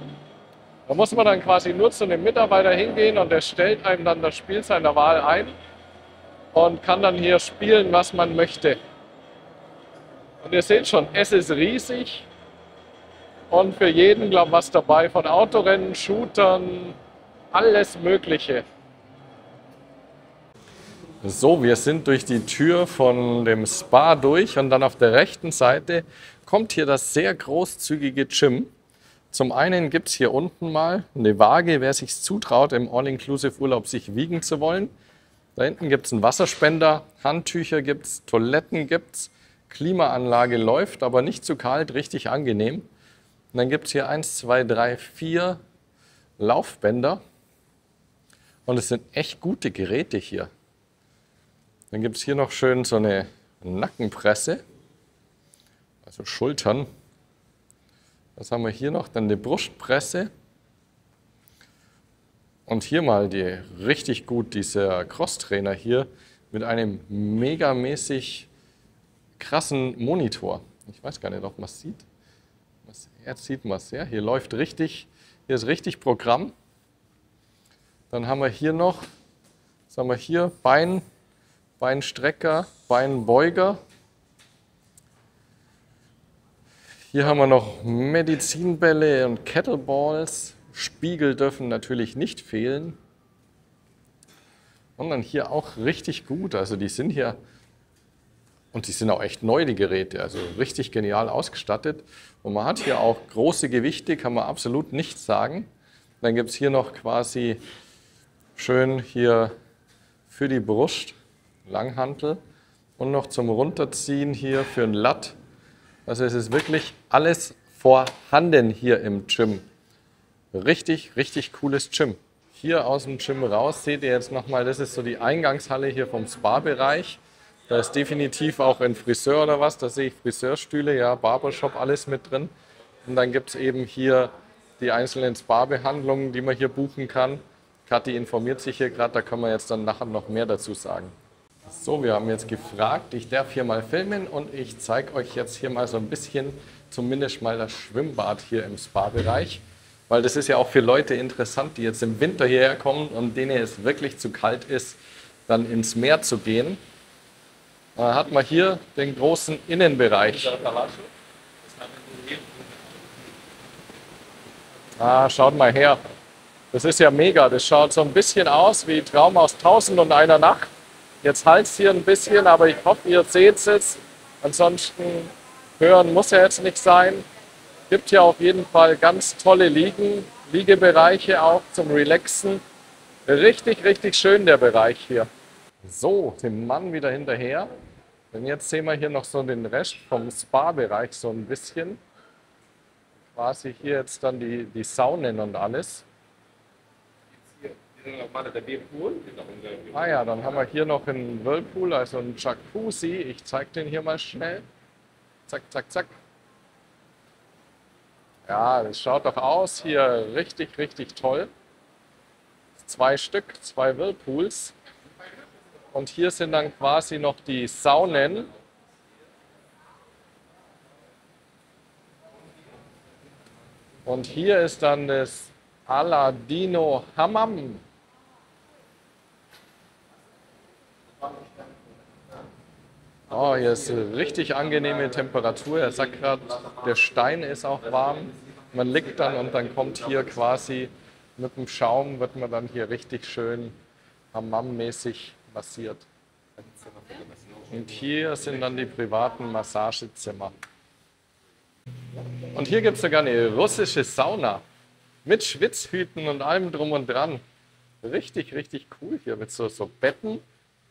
Da muss man dann quasi nur zu einem Mitarbeiter hingehen und der stellt einem dann das Spiel seiner Wahl ein und kann dann hier spielen, was man möchte. Und ihr seht schon, es ist riesig und für jeden, glaube ich, was dabei, von Autorennen, Shootern, alles Mögliche. So, wir sind durch die Tür von dem Spa durch und dann auf der rechten Seite kommt hier das sehr großzügige Gym. Zum einen gibt es hier unten mal eine Waage, wer sich zutraut, im All-Inclusive-Urlaub sich wiegen zu wollen. Da hinten gibt es einen Wasserspender, Handtücher gibt es, Toiletten gibt es, Klimaanlage läuft, aber nicht zu kalt, richtig angenehm. Und dann gibt es hier 1, 2, 3, 4 Laufbänder und es sind echt gute Geräte hier. Dann gibt es hier noch schön so eine Nackenpresse, also Schultern. Was haben wir hier noch? Dann eine Brustpresse. Und hier mal richtig gut dieser Crosstrainer hier mit einem megamäßig krassen Monitor. Ich weiß gar nicht, ob man es sieht. Jetzt sieht man es, ja. Hier läuft richtig, hier ist richtig Programm. Dann haben wir hier noch, was haben wir hier? Beinstrecker, Beinbeuger. Hier haben wir noch Medizinbälle und Kettleballs. Spiegel dürfen natürlich nicht fehlen. Und dann hier auch richtig gut. Also die sind hier, und die sind auch echt neu, die Geräte. Also richtig genial ausgestattet. Und man hat hier auch große Gewichte, kann man absolut nichts sagen. Dann gibt es hier noch quasi schön hier für die Brust, Langhantel. Und noch zum Runterziehen hier für ein Latt. Also es ist wirklich alles vorhanden hier im Gym. Richtig, richtig cooles Gym. Hier aus dem Gym raus seht ihr jetzt nochmal, das ist so die Eingangshalle hier vom Spa-Bereich. Da ist definitiv auch ein Friseur oder was, da sehe ich Friseurstühle, ja, Barbershop, alles mit drin. Und dann gibt es eben hier die einzelnen Spa-Behandlungen, die man hier buchen kann. Kathi informiert sich hier gerade, da können wir jetzt dann nachher noch mehr dazu sagen. So, wir haben jetzt gefragt, ich darf hier mal filmen und ich zeige euch jetzt hier mal so ein bisschen, zumindest mal das Schwimmbad hier im Spa-Bereich. Weil das ist ja auch für Leute interessant, die jetzt im Winter hierher kommen und denen es wirklich zu kalt ist, dann ins Meer zu gehen. Da hat man hier den großen Innenbereich. Ah, schaut mal her. Das ist ja mega. Das schaut so ein bisschen aus wie Traum aus 1001 Nacht. Jetzt halt es hier ein bisschen, aber ich hoffe, ihr seht es jetzt. Ansonsten hören muss ja jetzt nicht sein. Gibt hier auf jeden Fall ganz tolle Liegebereiche auch zum Relaxen. Richtig, richtig schön der Bereich hier. So, dem Mann wieder hinterher. Und jetzt sehen wir hier noch so den Rest vom Spa-Bereich so ein bisschen. Quasi hier jetzt dann die Saunen und alles. Ah ja, dann haben wir hier noch einen Whirlpool, also einen Jacuzzi. Ich zeige den hier mal schnell. Zack, zack, zack. Ja, das schaut doch aus hier richtig, richtig toll. 2 Stück, 2 Whirlpools. Und hier sind dann quasi noch die Saunen. Und hier ist dann das Aladino Hammam. Oh, hier ist eine richtig angenehme Temperatur. Er sagt gerade, der Stein ist auch warm. Man liegt dann und dann kommt hier quasi mit dem Schaum, wird man dann hier richtig schön Hammam-mäßig massiert. Und hier sind dann die privaten Massagezimmer. Und hier gibt es sogar eine russische Sauna mit Schwitzhüten und allem drum und dran. Richtig, richtig cool hier mit so Betten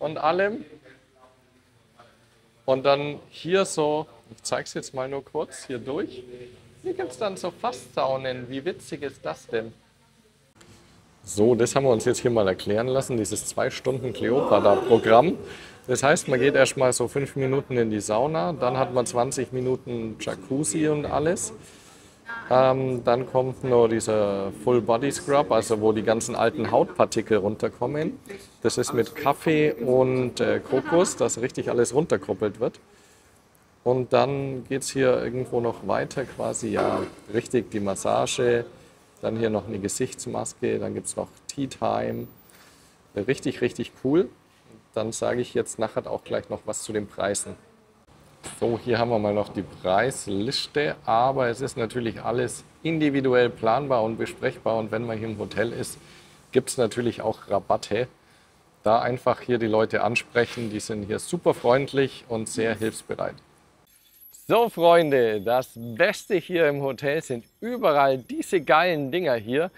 und allem. Und dann hier so, ich zeige es jetzt mal nur kurz, hier durch. Hier gibt es dann so Fasssaunen. Wie witzig ist das denn? So, das haben wir uns jetzt hier mal erklären lassen, dieses 2 Stunden Kleopatra-Programm. Das heißt, man geht erstmal so 5 Minuten in die Sauna, dann hat man 20 Minuten Jacuzzi und alles. Dann kommt noch dieser Full Body Scrub, also wo die ganzen alten Hautpartikel runterkommen. Das ist mit Kaffee und Kokos, dass richtig alles runterkuppelt wird. Und dann geht es hier irgendwo noch weiter quasi, ja, richtig die Massage. Dann hier noch eine Gesichtsmaske, dann gibt es noch Tea Time. Richtig, richtig cool. Dann sage ich jetzt nachher auch gleich noch was zu den Preisen. So, hier haben wir mal noch die Preisliste, aber es ist natürlich alles individuell planbar und besprechbar. Und wenn man hier im Hotel ist, gibt es natürlich auch Rabatte. Da einfach hier die Leute ansprechen, die sind hier super freundlich und sehr hilfsbereit. So Freunde, das Beste hier im Hotel sind überall diese geilen Dinger hier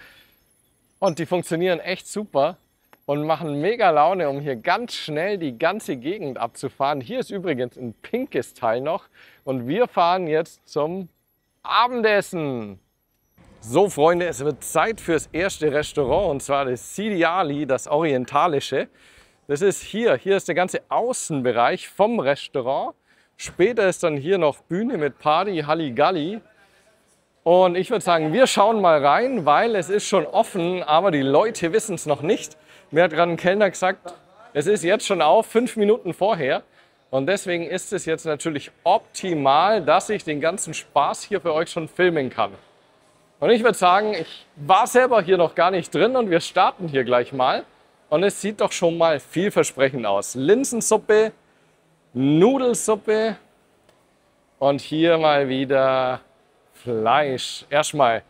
und die funktionieren echt super und machen mega Laune, um hier ganz schnell die ganze Gegend abzufahren. Hier ist übrigens ein pinkes Teil noch und wir fahren jetzt zum Abendessen. So Freunde, es wird Zeit fürs erste Restaurant und zwar das Sidi Ali, das orientalische. Das ist hier ist der ganze Außenbereich vom Restaurant. Später ist dann hier noch Bühne mit Party, Halligalli. Und ich würde sagen, wir schauen mal rein, weil es ist schon offen, aber die Leute wissen es noch nicht. Mir hat gerade ein Kellner gesagt, es ist jetzt schon auf, 5 Minuten vorher. Und deswegen ist es jetzt natürlich optimal, dass ich den ganzen Spaß hier für euch schon filmen kann. Und ich würde sagen, ich war selber hier noch gar nicht drin und wir starten hier gleich mal. Und es sieht doch schon mal vielversprechend aus. Linsensuppe, Nudelsuppe und hier mal wieder Fleisch. Erstmal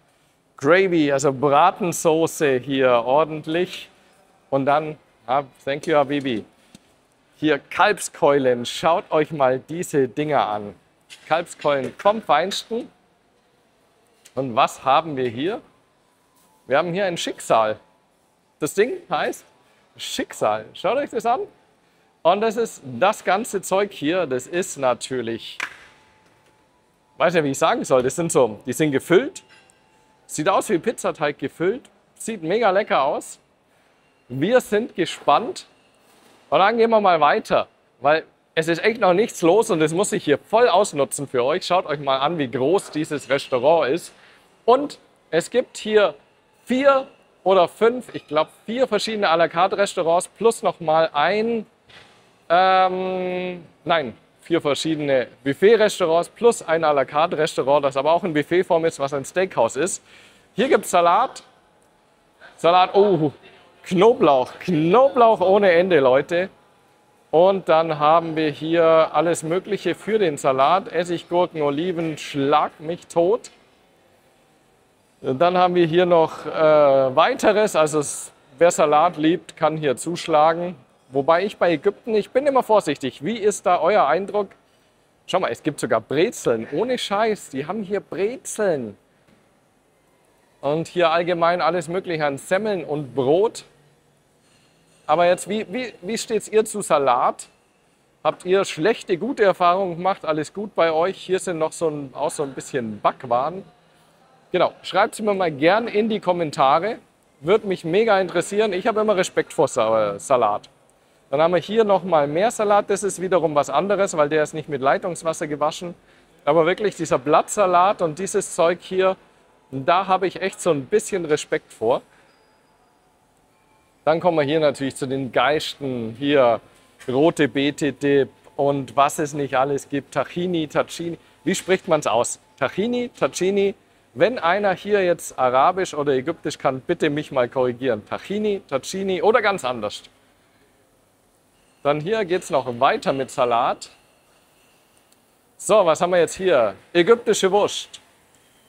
Gravy, also Bratensoße hier ordentlich. Und dann, thank you Habibi, hier Kalbskeulen. Schaut euch mal diese Dinger an. Kalbskeulen vom Feinsten. Und was haben wir hier? Wir haben hier ein Schicksal. Das Ding heißt Schicksal. Schaut euch das an. Und das ist das ganze Zeug hier, das ist natürlich, weiß nicht, wie ich sagen soll, die sind gefüllt. Sieht aus wie Pizzateig gefüllt. Sieht mega lecker aus. Wir sind gespannt. Und dann gehen wir mal weiter, weil es ist echt noch nichts los und das muss ich hier voll ausnutzen für euch. Schaut euch mal an, wie groß dieses Restaurant ist. Und es gibt hier 4 oder 5, ich glaube 4 verschiedene à la carte Restaurants plus nochmal 4 verschiedene Buffet-Restaurants plus ein à la carte Restaurant, das aber auch in Buffetform ist, was ein Steakhouse ist. Hier gibt es Salat, oh, Knoblauch ohne Ende, Leute. Und dann haben wir hier alles Mögliche für den Salat, Essiggurken, Oliven, schlag mich tot. Dann haben wir hier noch weiteres, also wer Salat liebt, kann hier zuschlagen. Wobei ich bei Ägypten, ich bin immer vorsichtig. Wie ist da euer Eindruck? Schau mal, es gibt sogar Brezeln, ohne Scheiß. Die haben hier Brezeln. Und hier allgemein alles Mögliche an Semmeln und Brot. Aber jetzt, wie steht ihr zu Salat? Habt ihr schlechte, gute Erfahrungen gemacht? Alles gut bei euch? Hier sind noch auch so ein bisschen Backwaren. Genau, schreibt es mir mal gern in die Kommentare. Würde mich mega interessieren. Ich habe immer Respekt vor Salat. Dann haben wir hier nochmal mehr Salat. Das ist wiederum was anderes, weil der ist nicht mit Leitungswasser gewaschen. Aber wirklich dieser Blattsalat und dieses Zeug hier, da habe ich echt so ein bisschen Respekt vor. Dann kommen wir hier natürlich zu den Geisten. Hier rote Beete-Dip und was es nicht alles gibt. Tahini, Tahini. Wie spricht man es aus? Tahini, Tahini. Wenn einer hier jetzt Arabisch oder Ägyptisch kann, bitte mich mal korrigieren. Tahini, Tahini oder ganz anders. Dann hier geht es noch weiter mit Salat. So, was haben wir jetzt hier? Ägyptische Wurst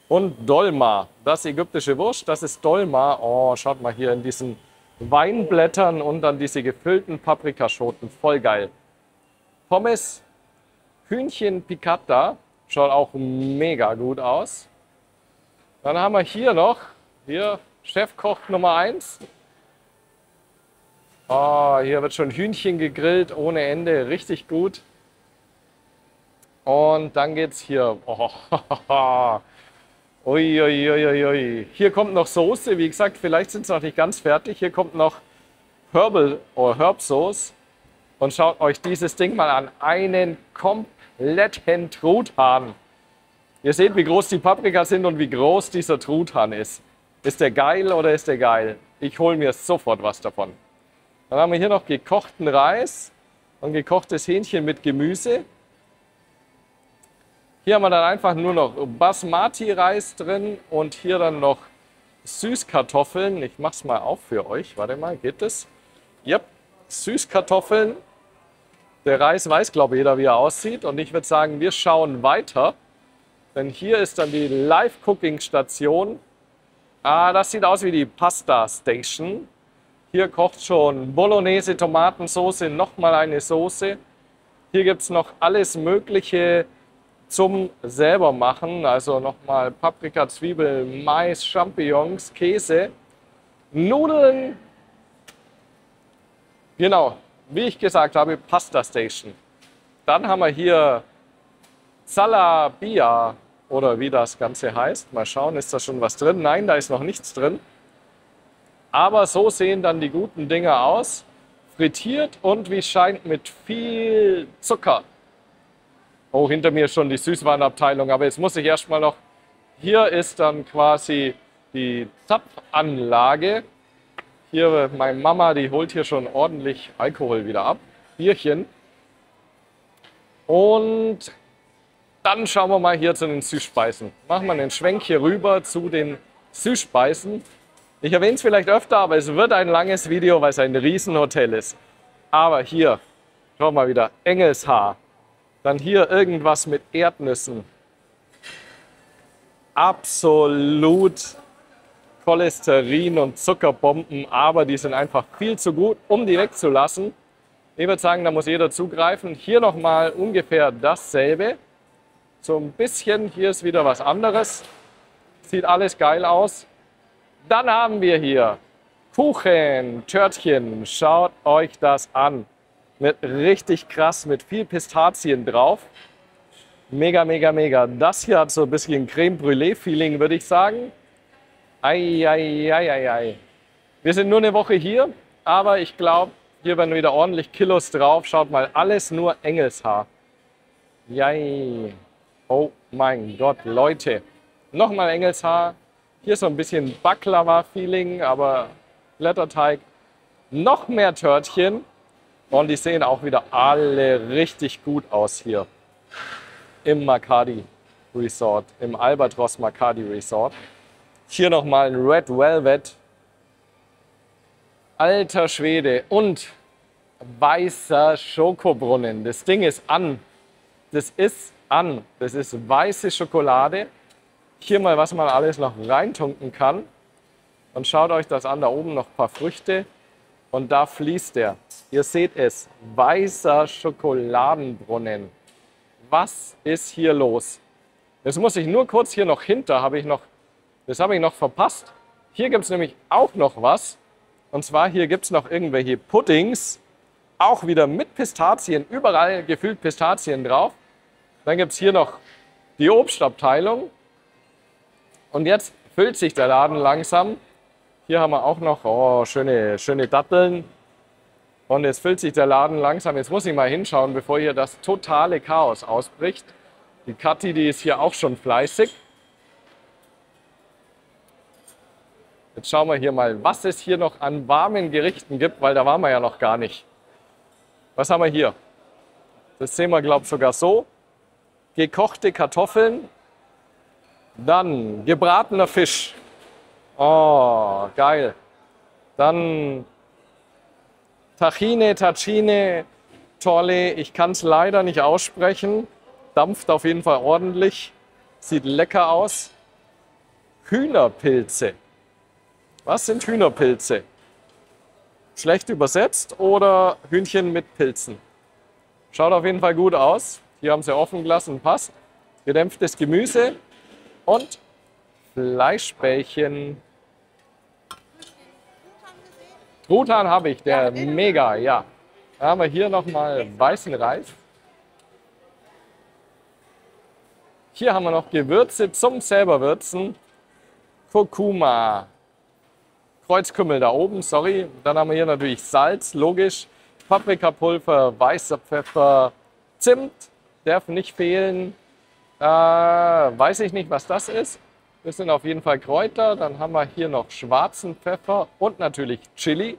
und Dolma. Das ägyptische Wurst, das ist Dolma. Oh, schaut mal hier in diesen Weinblättern und dann diese gefüllten Paprikaschoten. Voll geil. Pommes, Hühnchen Piccata. Schaut auch mega gut aus. Dann haben wir hier noch, Chefkoch Nummer 1. Oh, hier wird schon Hühnchen gegrillt ohne Ende, richtig gut. Und dann geht es hier. Oh, ui, ui, ui, ui, ui. Hier kommt noch Soße. Wie gesagt, vielleicht sind es noch nicht ganz fertig. Hier kommt noch Herb Sauce. Und schaut euch dieses Ding mal an. Einen kompletten Truthahn. Ihr seht, wie groß die Paprikas sind und wie groß dieser Truthahn ist. Ist der geil oder ist der geil? Ich hole mir sofort was davon. Dann haben wir hier noch gekochten Reis und gekochtes Hähnchen mit Gemüse. Hier haben wir dann einfach nur noch Basmati-Reis drin und hier dann noch Süßkartoffeln. Ich mache es mal auf für euch. Warte mal, geht das? Yep, Süßkartoffeln. Der Reis weiß, glaube ich, jeder, wie er aussieht. Und ich würde sagen, wir schauen weiter. Denn hier ist dann die Live-Cooking-Station. Ah, das sieht aus wie die Pasta-Station. Hier kocht schon Bolognese, Tomatensauce, nochmal eine Soße. Hier gibt es noch alles Mögliche zum selber machen. Also nochmal Paprika, Zwiebel, Mais, Champignons, Käse, Nudeln. Genau, wie ich gesagt habe, Pasta Station. Dann haben wir hier Salabia oder wie das Ganze heißt. Mal schauen, ist da schon was drin? Nein, da ist noch nichts drin. Aber so sehen dann die guten Dinger aus. Frittiert und wie es scheint mit viel Zucker. Oh, hinter mir schon die Süßwarenabteilung. Aber jetzt muss ich erstmal noch. Hier ist dann quasi die Zapfanlage. Hier meine Mama, die holt hier schon ordentlich Alkohol wieder ab. Bierchen. Und dann schauen wir mal hier zu den Süßspeisen. Machen wir einen Schwenk hier rüber zu den Süßspeisen. Ich erwähne es vielleicht öfter, aber es wird ein langes Video, weil es ein Riesenhotel ist. Aber hier, schauen wir mal wieder, Engelshaar. Dann hier irgendwas mit Erdnüssen. Absolut Cholesterin und Zuckerbomben, aber die sind einfach viel zu gut, um die wegzulassen. Ich würde sagen, da muss jeder zugreifen. Hier nochmal ungefähr dasselbe. So ein bisschen, hier ist wieder was anderes. Sieht alles geil aus. Dann haben wir hier Kuchen, Törtchen. Schaut euch das an. Mit richtig krass, mit viel Pistazien drauf. Mega, mega, mega. Das hier hat so ein bisschen Creme Brûlée-Feeling, würde ich sagen. Ei, ei, ei, ei, ei. Wir sind nur eine Woche hier, aber ich glaube, hier werden wieder ordentlich Kilos drauf. Schaut mal, alles nur Engelshaar. Jei. Oh mein Gott, Leute. Nochmal Engelshaar. Hier so ein bisschen Baklava-Feeling, aber Blätterteig. Noch mehr Törtchen. Und die sehen auch wieder alle richtig gut aus hier. Im Makadi Resort, im Albatros Makadi Resort. Hier nochmal ein Red Velvet. Alter Schwede. Und weißer Schokobrunnen. Das Ding ist an. Das ist an. Das ist weiße Schokolade. Hier mal, was man alles noch reintunken kann. Und schaut euch das an. Da oben noch ein paar Früchte. Und da fließt der. Ihr seht es. Weißer Schokoladenbrunnen. Was ist hier los? Jetzt muss ich nur kurz hier noch hinter, das habe ich noch verpasst. Hier gibt es nämlich auch noch was. Und zwar hier gibt es noch irgendwelche Puddings. Auch wieder mit Pistazien, überall gefüllt Pistazien drauf. Dann gibt es hier noch die Obstabteilung. Und jetzt füllt sich der Laden langsam. Hier haben wir auch noch schöne Datteln. Und jetzt füllt sich der Laden langsam. Jetzt muss ich mal hinschauen, bevor hier das totale Chaos ausbricht. Die Kathi, die ist hier auch schon fleißig. Jetzt schauen wir hier mal, was es hier noch an warmen Gerichten gibt, weil da waren wir ja noch gar nicht. Was haben wir hier? Das sehen wir, glaube ich, sogar so. Gekochte Kartoffeln. Dann gebratener Fisch. Oh, geil. Dann Tacine, Tolle. Ich kann es leider nicht aussprechen. Dampft auf jeden Fall ordentlich. Sieht lecker aus. Hühnerpilze. Was sind Hühnerpilze? Schlecht übersetzt oder Hühnchen mit Pilzen? Schaut auf jeden Fall gut aus. Hier haben sie offen gelassen, passt. Gedämpftes Gemüse und Fleischbällchen. Truthahn habe ich, der mega, ja. Da haben wir hier nochmal weißen Reis. Hier haben wir noch Gewürze zum selber würzen. Kurkuma. Kreuzkümmel da oben, sorry. Dann haben wir hier natürlich Salz, logisch. Paprikapulver, weißer Pfeffer, Zimt, darf nicht fehlen. Weiß ich nicht, was das ist. Das sind auf jeden Fall Kräuter. Dann haben wir hier noch schwarzen Pfeffer und natürlich Chili.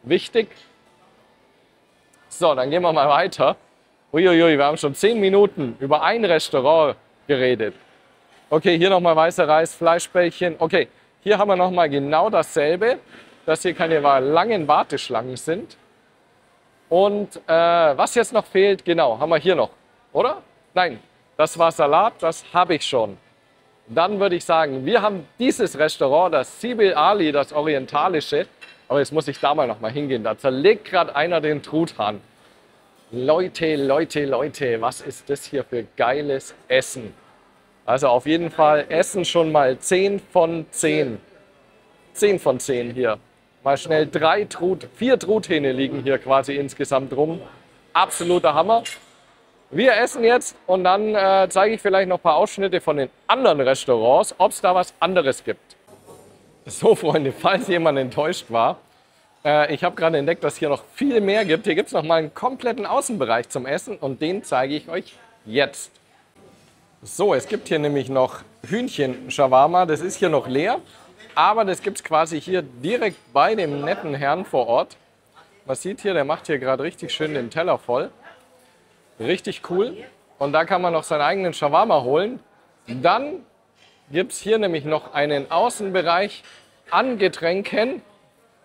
Wichtig. So, dann gehen wir mal weiter. Uiuiui, wir haben schon 10 Minuten über ein Restaurant geredet. Okay, hier nochmal weißer Reis, Fleischbällchen. Okay, hier haben wir nochmal genau dasselbe, dass hier keine langen Warteschlangen sind. Und was jetzt noch fehlt, genau, haben wir hier noch, oder? Nein, das war Salat, das habe ich schon. Dann würde ich sagen, wir haben dieses Restaurant, das Sibyl Ali, das orientalische. Aber jetzt muss ich da mal noch mal hingehen. Da zerlegt gerade einer den Truthahn. Leute, Leute, Leute, was ist das hier für geiles Essen? Also auf jeden Fall Essen schon mal 10 von 10. 10 von 10 hier. Mal schnell 4 Truthähne liegen hier quasi insgesamt rum. Absoluter Hammer. Wir essen jetzt und dann zeige ich vielleicht noch ein paar Ausschnitte von den anderen Restaurants, ob es da was anderes gibt. So Freunde, falls jemand enttäuscht war, ich habe gerade entdeckt, dass hier noch viel mehr gibt. Hier gibt es noch mal einen kompletten Außenbereich zum Essen und den zeige ich euch jetzt. So, es gibt hier nämlich noch Hühnchen-Shawarma, das ist hier noch leer, aber das gibt es quasi hier direkt bei dem netten Herrn vor Ort. Man sieht hier, der macht hier gerade richtig schön den Teller voll. Richtig cool. Und da kann man noch seinen eigenen Shawarma holen. Dann gibt es hier nämlich noch einen Außenbereich an Getränken.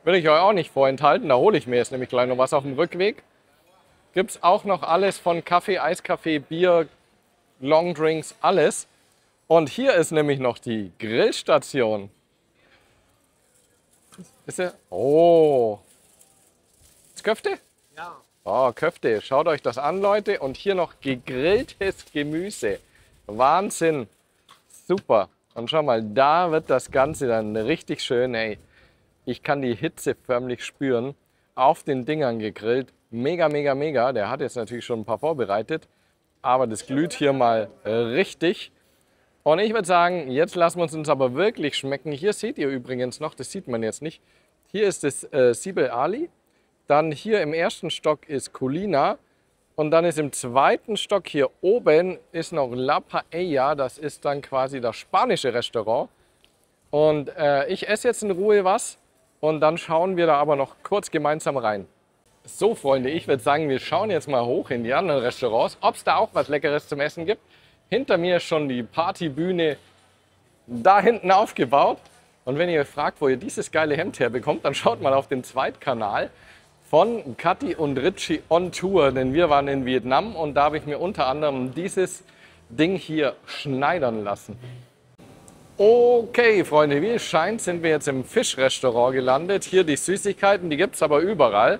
Will ich euch auch nicht vorenthalten. Da hole ich mir jetzt nämlich gleich noch was auf dem Rückweg. Gibt es auch noch alles von Kaffee, Eiskaffee, Bier, Longdrinks, alles. Und hier ist nämlich noch die Grillstation. Ist er? Oh. Ist Köfte? Ja. Oh, Köfte. Schaut euch das an, Leute. Und hier noch gegrilltes Gemüse. Wahnsinn. Super. Und schau mal, da wird das Ganze dann richtig schön. Ey, ich kann die Hitze förmlich spüren. Auf den Dingern gegrillt. Mega, mega, mega. Der hat jetzt natürlich schon ein paar vorbereitet. Aber das glüht hier mal richtig. Und ich würde sagen, jetzt lassen wir uns aber wirklich schmecken. Hier seht ihr übrigens noch, das sieht man jetzt nicht. Hier ist das Sibyl Ali. Dann hier im ersten Stock ist Colina und dann ist im zweiten Stock hier oben ist noch La Paella, das ist dann quasi das spanische Restaurant. Und ich esse jetzt in Ruhe was und dann schauen wir da aber noch kurz gemeinsam rein. So Freunde, ich würde sagen, wir schauen jetzt mal hoch in die anderen Restaurants, ob es da auch was Leckeres zum Essen gibt. Hinter mir ist schon die Partybühne da hinten aufgebaut. Und wenn ihr euch fragt, wo ihr dieses geile Hemd herbekommt, dann schaut mal auf den Zweitkanal von Kathi und Richie on Tour, denn wir waren in Vietnam und da habe ich mir unter anderem dieses Ding hier schneidern lassen. Okay, Freunde, wie es scheint, sind wir jetzt im Fischrestaurant gelandet. Hier die Süßigkeiten, die gibt es aber überall.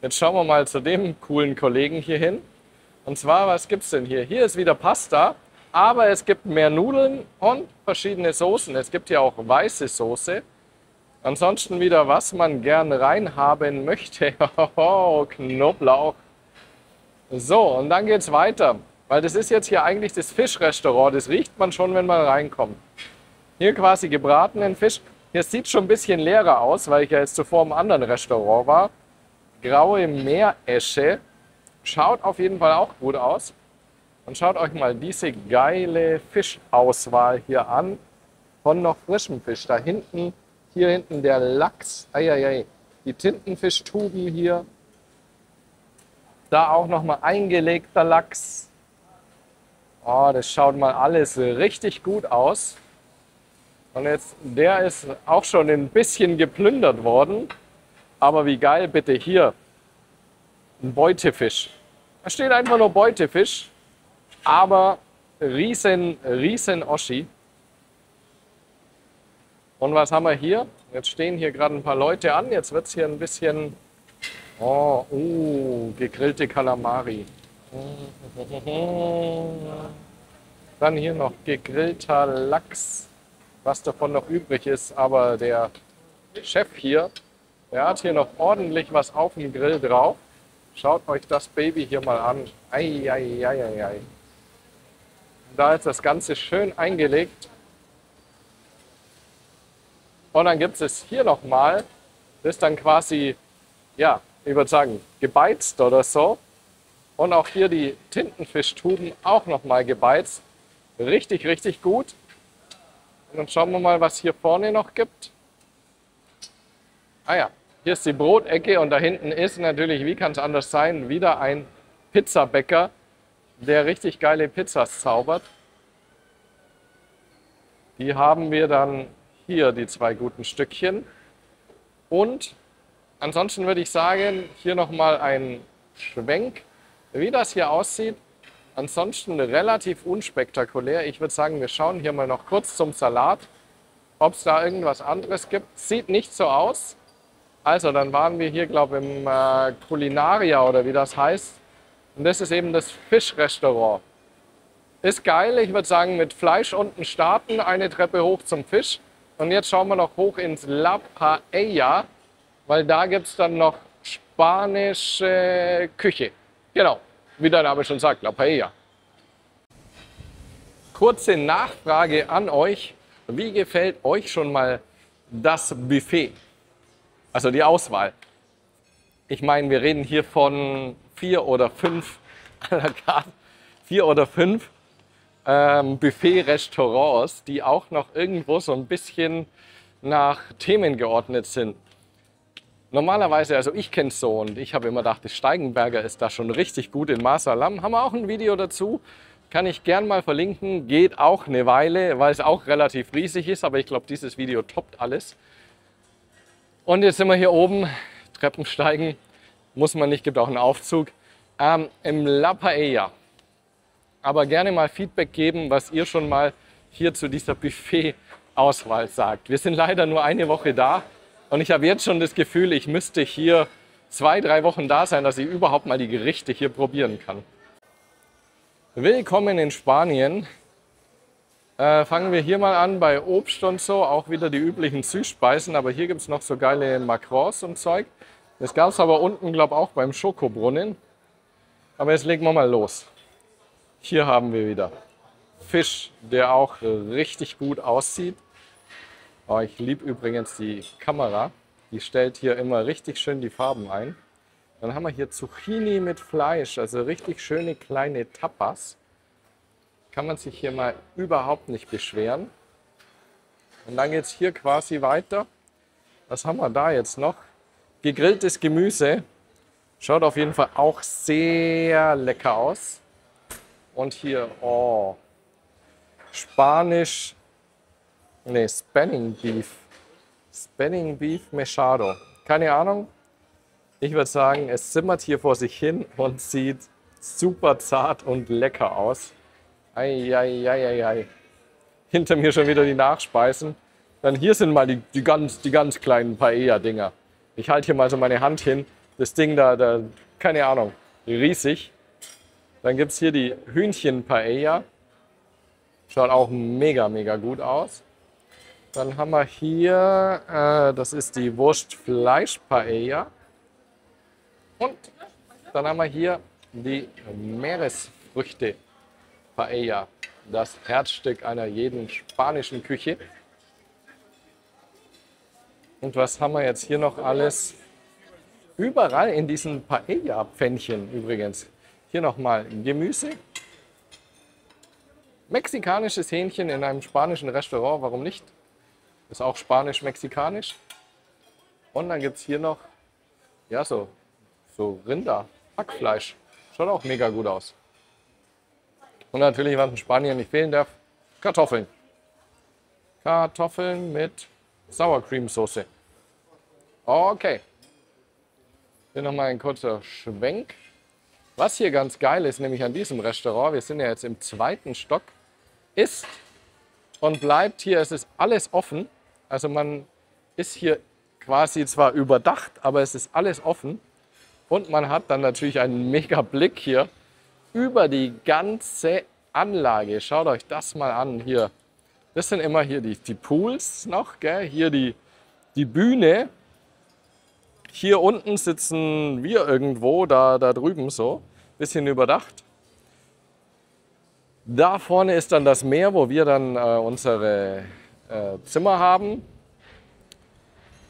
Jetzt schauen wir mal zu dem coolen Kollegen hier hin. Und zwar, was gibt es denn hier? Hier ist wieder Pasta, aber es gibt mehr Nudeln und verschiedene Soßen. Es gibt hier auch weiße Soße. Ansonsten wieder, was man gern reinhaben möchte. Oh, Knoblauch. So, und dann geht es weiter. Weil das ist jetzt hier eigentlich das Fischrestaurant. Das riecht man schon, wenn man reinkommt. Hier quasi gebratenen Fisch. Hier sieht schon ein bisschen leerer aus, weil ich ja jetzt zuvor im anderen Restaurant war. Graue Meeresche. Schaut auf jeden Fall auch gut aus. Und schaut euch mal diese geile Fischauswahl hier an. Von noch frischem Fisch. Da hinten. Hier hinten der Lachs, eieiei, die Tintenfischtuben hier. Da auch nochmal eingelegter Lachs. Oh, das schaut mal alles richtig gut aus. Und jetzt, der ist auch schon ein bisschen geplündert worden. Aber wie geil bitte hier. Ein Beutefisch. Da steht einfach nur Beutefisch. Aber riesen Oschi. Und was haben wir hier? Jetzt stehen hier gerade ein paar Leute an. Jetzt wird es hier ein bisschen... gegrillte Kalamari. Dann hier noch gegrillter Lachs. Was davon noch übrig ist. Aber der Chef hier, der hat hier noch ordentlich was auf dem Grill drauf. Schaut euch das Baby hier mal an. Ei. Da ist das Ganze schön eingelegt. Und dann gibt es hier nochmal, das ist dann quasi, ja, ich würde sagen, gebeizt oder so. Und auch hier die Tintenfischtuben auch nochmal gebeizt. Richtig, richtig gut. Und dann schauen wir mal, was hier vorne noch gibt. Ah ja, hier ist die Brotecke und da hinten ist natürlich, wie kann es anders sein, wieder ein Pizzabäcker, der richtig geile Pizzas zaubert. Die haben wir dann hier, die 2 guten Stückchen. Und ansonsten würde ich sagen, hier nochmal ein Schwenk, wie das hier aussieht. Ansonsten relativ unspektakulär. Ich würde sagen, wir schauen hier mal noch kurz zum Salat, ob es da irgendwas anderes gibt. Sieht nicht so aus. Also, dann waren wir hier, glaube ich, im Culinaria oder wie das heißt. Und das ist eben das Fischrestaurant. Ist geil, ich würde sagen, mit Fleisch unten starten, eine Treppe hoch zum Fisch. Und jetzt schauen wir noch hoch ins La Paella, weil da gibt es dann noch spanische Küche. Genau, wie der Name schon sagt, La Paella. Kurze Nachfrage an euch. Wie gefällt euch schon mal das Buffet? Also die Auswahl. Ich meine, wir reden hier von 4 oder 5 à la carte, 4 oder 5 Buffet-Restaurants, die auch noch irgendwo so ein bisschen nach Themen geordnet sind. Normalerweise, also ich kenne es so und ich habe immer gedacht, das Steigenberger ist da schon richtig gut in Marsa Alam. Haben wir auch ein Video dazu, kann ich gern mal verlinken. Geht auch eine Weile, weil es auch relativ riesig ist, aber ich glaube, dieses Video toppt alles. Und jetzt sind wir hier oben, Treppensteigen, muss man nicht, gibt auch einen Aufzug, im La Paella. Aber gerne mal Feedback geben, was ihr schon mal hier zu dieser Buffet-Auswahl sagt. Wir sind leider nur eine Woche da und ich habe jetzt schon das Gefühl, ich müsste hier 2, 3 Wochen da sein, dass ich überhaupt mal die Gerichte hier probieren kann. Willkommen in Spanien. Fangen wir hier mal an bei Obst und so, auch wieder die üblichen Süßspeisen, aber hier gibt es noch so geile Macarons und Zeug. Das gab es aber unten, glaube ich, auch beim Schokobrunnen. Aber jetzt legen wir mal los. Hier haben wir wieder Fisch, der auch richtig gut aussieht. Oh, ich liebe übrigens die Kamera. Die stellt hier immer richtig schön die Farben ein. Dann haben wir hier Zucchini mit Fleisch, also richtig schöne kleine Tapas. Kann man sich hier mal überhaupt nicht beschweren. Und dann geht es hier quasi weiter. Was haben wir da jetzt noch? Gegrilltes Gemüse. Schaut auf jeden Fall auch sehr lecker aus. Und hier, oh, Spanisch, nee, Spanning Beef Mechado. Keine Ahnung. Ich würde sagen, es zimmert hier vor sich hin und sieht super zart und lecker aus. Ei. Hinter mir schon wieder die Nachspeisen. Dann hier sind mal die ganz kleinen Paella-Dinger. Ich halte hier mal so meine Hand hin. Das Ding da, keine Ahnung, riesig. Dann gibt es hier die Hühnchen-Paella. Schaut auch mega gut aus. Dann haben wir hier, das ist die Wurst-Fleisch-Paella. Und dann haben wir hier die Meeresfrüchte-Paella. Das Herzstück einer jeden spanischen Küche. Und was haben wir jetzt hier noch alles? Überall in diesen Paella-Pfännchen übrigens. Hier nochmal Gemüse. Mexikanisches Hähnchen in einem spanischen Restaurant, warum nicht? Ist auch spanisch-mexikanisch. Und dann gibt es hier noch, ja, so Rinder, Hackfleisch. Schaut auch mega gut aus. Und natürlich, was in Spanien nicht fehlen darf, Kartoffeln. Kartoffeln mit Sour Cream Soße. Okay. Hier nochmal ein kurzer Schwenk. Was hier ganz geil ist, nämlich an diesem Restaurant, wir sind ja jetzt im 2. Stock, ist und bleibt hier, es ist alles offen. Also man ist hier quasi zwar überdacht, aber es ist alles offen. Und man hat dann natürlich einen mega Blick hier über die ganze Anlage. Schaut euch das mal an hier. Das sind immer hier die Pools noch, gell? Hier die Bühne. Hier unten sitzen wir irgendwo, da drüben so. Bisschen überdacht. Da vorne ist dann das Meer, wo wir dann unsere Zimmer haben.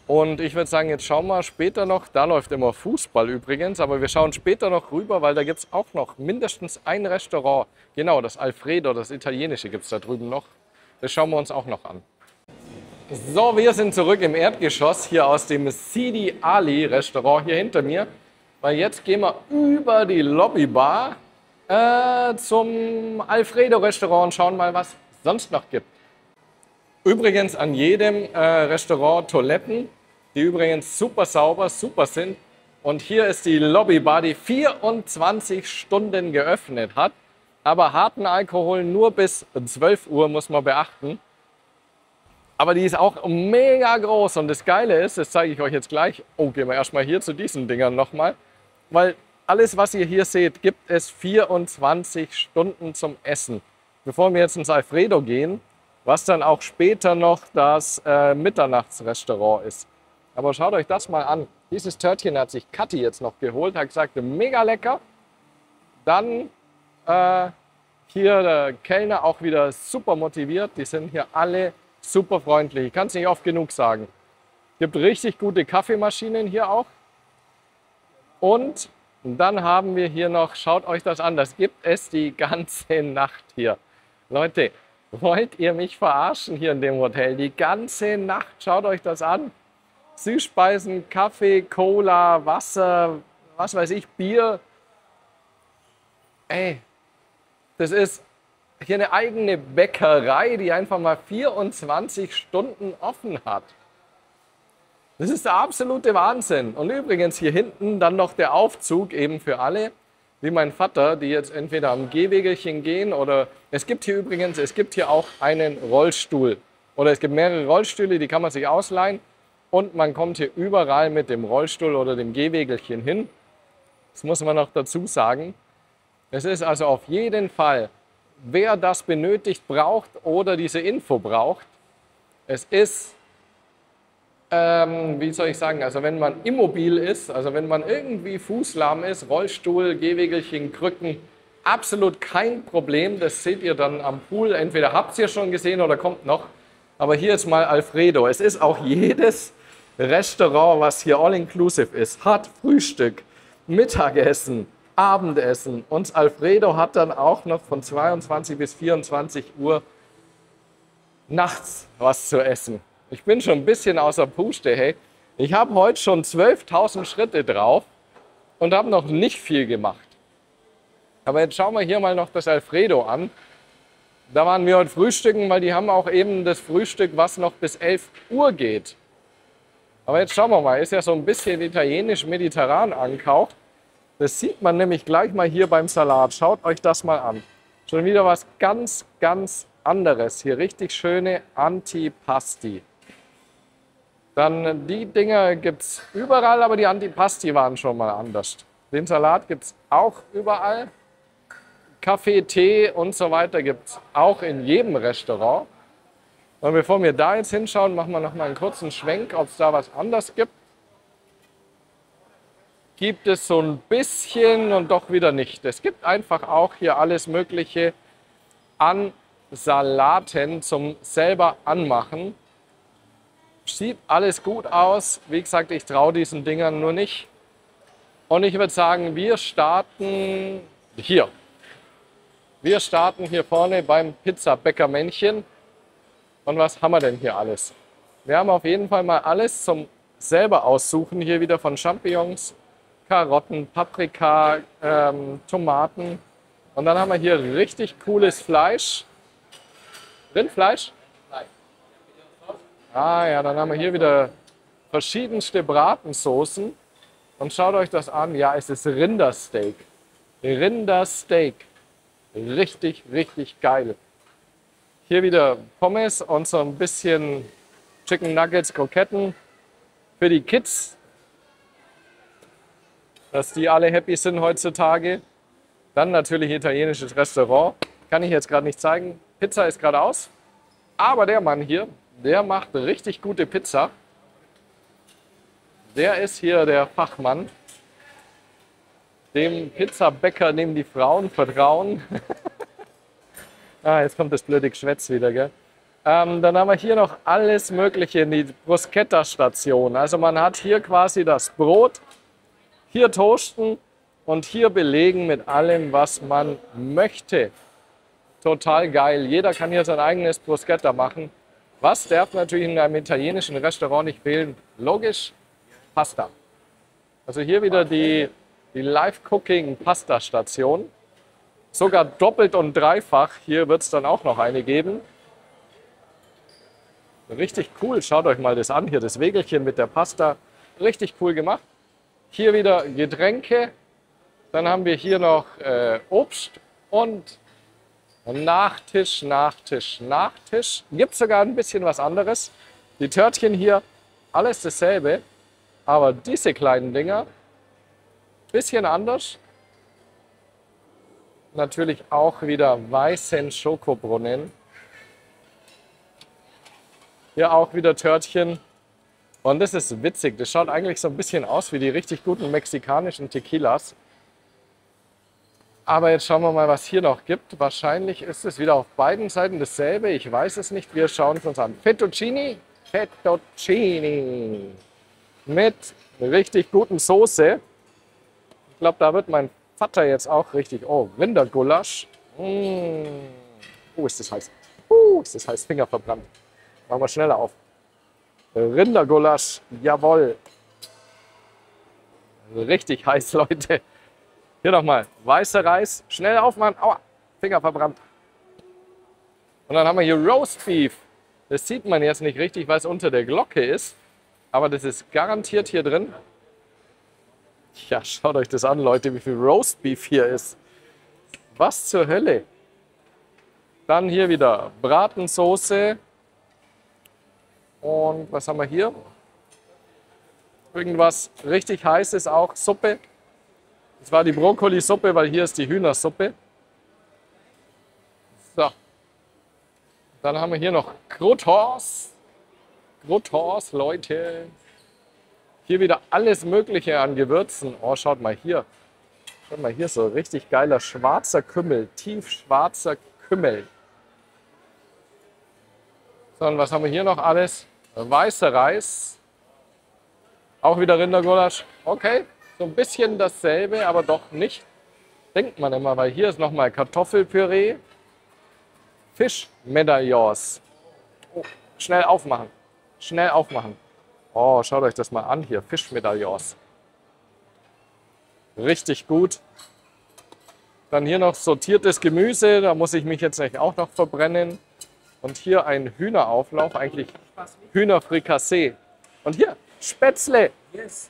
Und ich würde sagen, jetzt schauen wir später noch, da läuft immer Fußball übrigens, aber wir schauen später noch rüber, weil da gibt es auch noch mindestens ein Restaurant. Genau, das Alfredo, das italienische gibt es da drüben noch. Das schauen wir uns auch noch an. So, wir sind zurück im Erdgeschoss hier aus dem Sidi Ali Restaurant hier hinter mir. Weil jetzt gehen wir über die Lobbybar zum Alfredo Restaurant und schauen mal, was es sonst noch gibt. Übrigens an jedem Restaurant Toiletten, die übrigens super sauber, super sind. Und hier ist die Lobbybar, die 24 Stunden geöffnet hat. Aber harten Alkohol nur bis 12 Uhr, muss man beachten. Aber die ist auch mega groß. Und das Geile ist, das zeige ich euch jetzt gleich. Oh, gehen wir erstmal hier zu diesen Dingern nochmal. Weil alles, was ihr hier seht, gibt es 24 Stunden zum Essen. Bevor wir jetzt ins Alfredo gehen, was dann auch später noch das Mitternachtsrestaurant ist. Aber schaut euch das mal an. Dieses Törtchen hat sich Kathi jetzt noch geholt, hat gesagt, mega lecker. Dann hier der Kellner auch wieder super motiviert. Die sind hier alle super freundlich. Ich kann es nicht oft genug sagen. Es gibt richtig gute Kaffeemaschinen hier auch. Und dann haben wir hier noch, schaut euch das an, das gibt es die ganze Nacht hier. Leute, wollt ihr mich verarschen hier in dem Hotel? Die ganze Nacht, schaut euch das an. Süßspeisen, Kaffee, Cola, Wasser, was weiß ich, Bier. Ey, das ist hier eine eigene Bäckerei, die einfach mal 24 Stunden offen hat. Das ist der absolute Wahnsinn. Und übrigens hier hinten dann noch der Aufzug eben für alle, wie mein Vater, die jetzt entweder am Gehwegelchen gehen oder es gibt hier auch einen Rollstuhl. Oder es gibt mehrere Rollstühle, die kann man sich ausleihen und man kommt hier überall mit dem Rollstuhl oder dem Gehwegelchen hin. Das muss man noch dazu sagen. Es ist also auf jeden Fall, wer das benötigt, braucht oder diese Info braucht, es ist wie soll ich sagen, also wenn man immobil ist, also wenn man irgendwie fußlahm ist, Rollstuhl, Gehwegelchen, Krücken, absolut kein Problem. Das seht ihr dann am Pool. Entweder habt ihr schon gesehen oder kommt noch. Aber hier ist mal Alfredo. Es ist auch jedes Restaurant, was hier all-inclusive ist, hat Frühstück, Mittagessen, Abendessen. Und Alfredo hat dann auch noch von 22 bis 24 Uhr nachts was zu essen. Ich bin schon ein bisschen außer Puste, hey. Ich habe heute schon 12.000 Schritte drauf und habe noch nicht viel gemacht. Aber jetzt schauen wir hier mal noch das Alfredo an. Da waren wir heute frühstücken, weil die haben auch eben das Frühstück, was noch bis 11 Uhr geht. Aber jetzt schauen wir mal, ist ja so ein bisschen italienisch-mediterran angehaucht. Das sieht man nämlich gleich mal hier beim Salat. Schaut euch das mal an. Schon wieder was ganz, ganz anderes. Hier richtig schöne Antipasti. Dann die Dinger gibt es überall, aber die Antipasti waren schon mal anders. Den Salat gibt es auch überall. Kaffee, Tee und so weiter gibt es auch in jedem Restaurant. Und bevor wir da jetzt hinschauen, machen wir noch mal einen kurzen Schwenk, ob es da was anderes gibt. Gibt es so ein bisschen und doch wieder nicht. Es gibt einfach auch hier alles Mögliche an Salaten zum selber anmachen. Sieht alles gut aus. Wie gesagt, ich traue diesen Dingern nur nicht. Und ich würde sagen, wir starten hier. Wir starten hier vorne beim Pizzabäckermännchen. Und was haben wir denn hier alles? Wir haben auf jeden Fall mal alles zum selber aussuchen. Hier wieder von Champignons, Karotten, Paprika, Tomaten. Und dann haben wir hier richtig cooles Fleisch. Rindfleisch? Ah ja, dann haben wir hier wieder verschiedenste Bratensoßen. Und schaut euch das an. Ja, es ist Rindersteak. Rindersteak. Richtig, richtig geil. Hier wieder Pommes und so ein bisschen Chicken Nuggets, Kroketten für die Kids. Dass die alle happy sind heutzutage. Dann natürlich italienisches Restaurant. Kann ich jetzt gerade nicht zeigen. Pizza ist gerade aus. Aber der Mann hier, der macht richtig gute Pizza. Der ist hier der Fachmann. Dem Pizzabäcker, dem die Frauen vertrauen. Ah, jetzt kommt das blöde Geschwätz wieder, gell? Dann haben wir hier noch alles Mögliche in die Bruschetta-Station. Also man hat hier quasi das Brot, hier toasten und hier belegen mit allem, was man möchte. Total geil. Jeder kann hier sein eigenes Bruschetta machen. Was darf natürlich in einem italienischen Restaurant nicht fehlen? Logisch, Pasta. Also hier wieder die Live-Cooking-Pasta-Station. Sogar doppelt und dreifach. Hier wird es dann auch noch eine geben. Richtig cool. Schaut euch mal das an. Hier das Wägelchen mit der Pasta. Richtig cool gemacht. Hier wieder Getränke. Dann haben wir hier noch Obst und Nachtisch, Nachtisch, Nachtisch. Gibt sogar ein bisschen was anderes. Die Törtchen hier, alles dasselbe. Aber diese kleinen Dinger, bisschen anders. Natürlich auch wieder weißen Schokobrunnen. Hier auch wieder Törtchen. Und das ist witzig. Das schaut eigentlich so ein bisschen aus wie die richtig guten mexikanischen Tequilas. Aber jetzt schauen wir mal, was hier noch gibt. Wahrscheinlich ist es wieder auf beiden Seiten dasselbe. Ich weiß es nicht. Wir schauen es uns an. Fettuccine. Fettuccine. Mit richtig guten Soße. Ich glaube, da wird mein Vater jetzt auch richtig. Oh, Rindergulasch. Oh, ist das heiß. Ist das heiß. Finger verbrannt. Machen wir schneller auf. Rindergulasch. Jawohl. Richtig heiß, Leute. Hier nochmal. Weißer Reis. Schnell aufmachen. Aua. Finger verbrannt. Und dann haben wir hier Roast Beef. Das sieht man jetzt nicht richtig, weil es unter der Glocke ist. Aber das ist garantiert hier drin. Ja, schaut euch das an, Leute, wie viel Roast Beef hier ist. Was zur Hölle? Dann hier wieder Bratensoße. Und was haben wir hier? Irgendwas richtig heißes auch. Suppe. Das war die Brokkolisuppe, weil hier ist die Hühnersuppe. So. Dann haben wir hier noch Croutons. Croutons, Leute. Hier wieder alles Mögliche an Gewürzen. Oh, schaut mal hier. Schaut mal hier, so richtig geiler schwarzer Kümmel. Tiefschwarzer Kümmel. So, und was haben wir hier noch alles? Weißer Reis. Auch wieder Rindergulasch. Okay, so ein bisschen dasselbe, aber doch nicht. Denkt man immer, weil hier ist nochmal Kartoffelpüree. Fischmedaillons. Oh, schnell aufmachen. Schnell aufmachen. Oh, schaut euch das mal an hier. Fischmedaillons. Richtig gut. Dann hier noch sortiertes Gemüse. Da muss ich mich jetzt nicht auch noch verbrennen. Und hier ein Hühnerauflauf, eigentlich Hühnerfrikassee. Und hier Spätzle. Yes,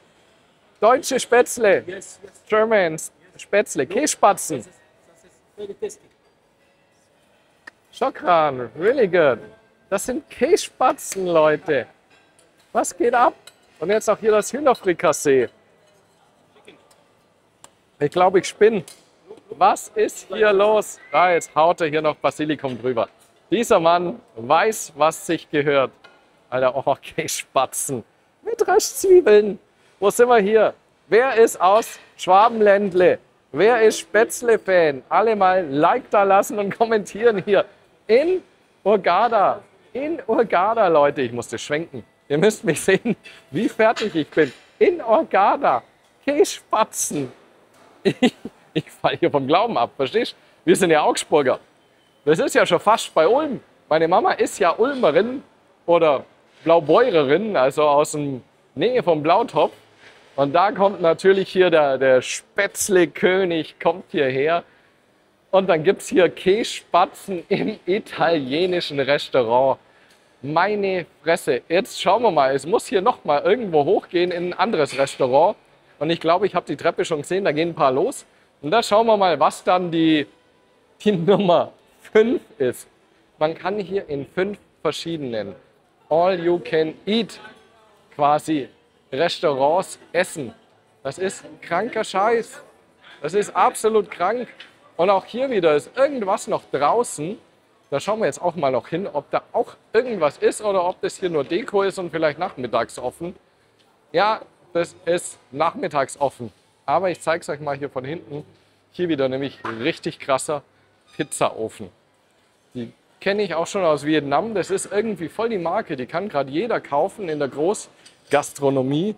Deutsche Spätzle. yes, yes. German Spätzle. Kässpatzen. This is very tasty. Schokran. Really good. Das sind Kässpatzen, Leute. Was geht ab? Und jetzt auch hier das Hühnerfrikassee. Ich glaube, ich spinne. Was ist hier los? Ah, jetzt haut er hier noch Basilikum drüber. Dieser Mann weiß, was sich gehört. Alter, oh, Kässpatzen. Mit Röstzwiebeln. Wo sind wir hier? Wer ist aus Schwabenländle? Wer ist Spätzle-Fan? Alle mal Like da lassen und kommentieren hier. In Hurghada. In Hurghada, Leute. Ich musste schwenken. Ihr müsst mich sehen, wie fertig ich bin. In Hurghada. Kässpatzen. Ich falle hier vom Glauben ab, verstehst du? Wir sind ja Augsburger. Das ist ja schon fast bei Ulm. Meine Mama ist ja Ulmerin oder Blaubeurerin, also aus der Nähe vom Blautopf. Und da kommt natürlich hier der Spätzle-König, kommt hierher. Und dann gibt es hier Kässpatzen im italienischen Restaurant. Meine Fresse, jetzt schauen wir mal, es muss hier noch mal irgendwo hochgehen in ein anderes Restaurant. Und ich glaube, ich habe die Treppe schon gesehen, da gehen ein paar los. Und da schauen wir mal, was dann die Nummer 5 ist. Man kann hier in 5 verschiedenen All-You-Can-Eat quasi Restaurants essen. Das ist kranker Scheiß. Das ist absolut krank. Und auch hier wieder ist irgendwas noch draußen. Da schauen wir jetzt auch mal noch hin, ob da auch irgendwas ist oder ob das hier nur Deko ist und vielleicht nachmittags offen. Ja, das ist nachmittags offen. Aber ich zeige es euch mal hier von hinten. Hier wieder nämlich richtig krasser Pizzaofen. Die kenne ich auch schon aus Vietnam. Das ist irgendwie voll die Marke. Die kann gerade jeder kaufen in der Großgastronomie.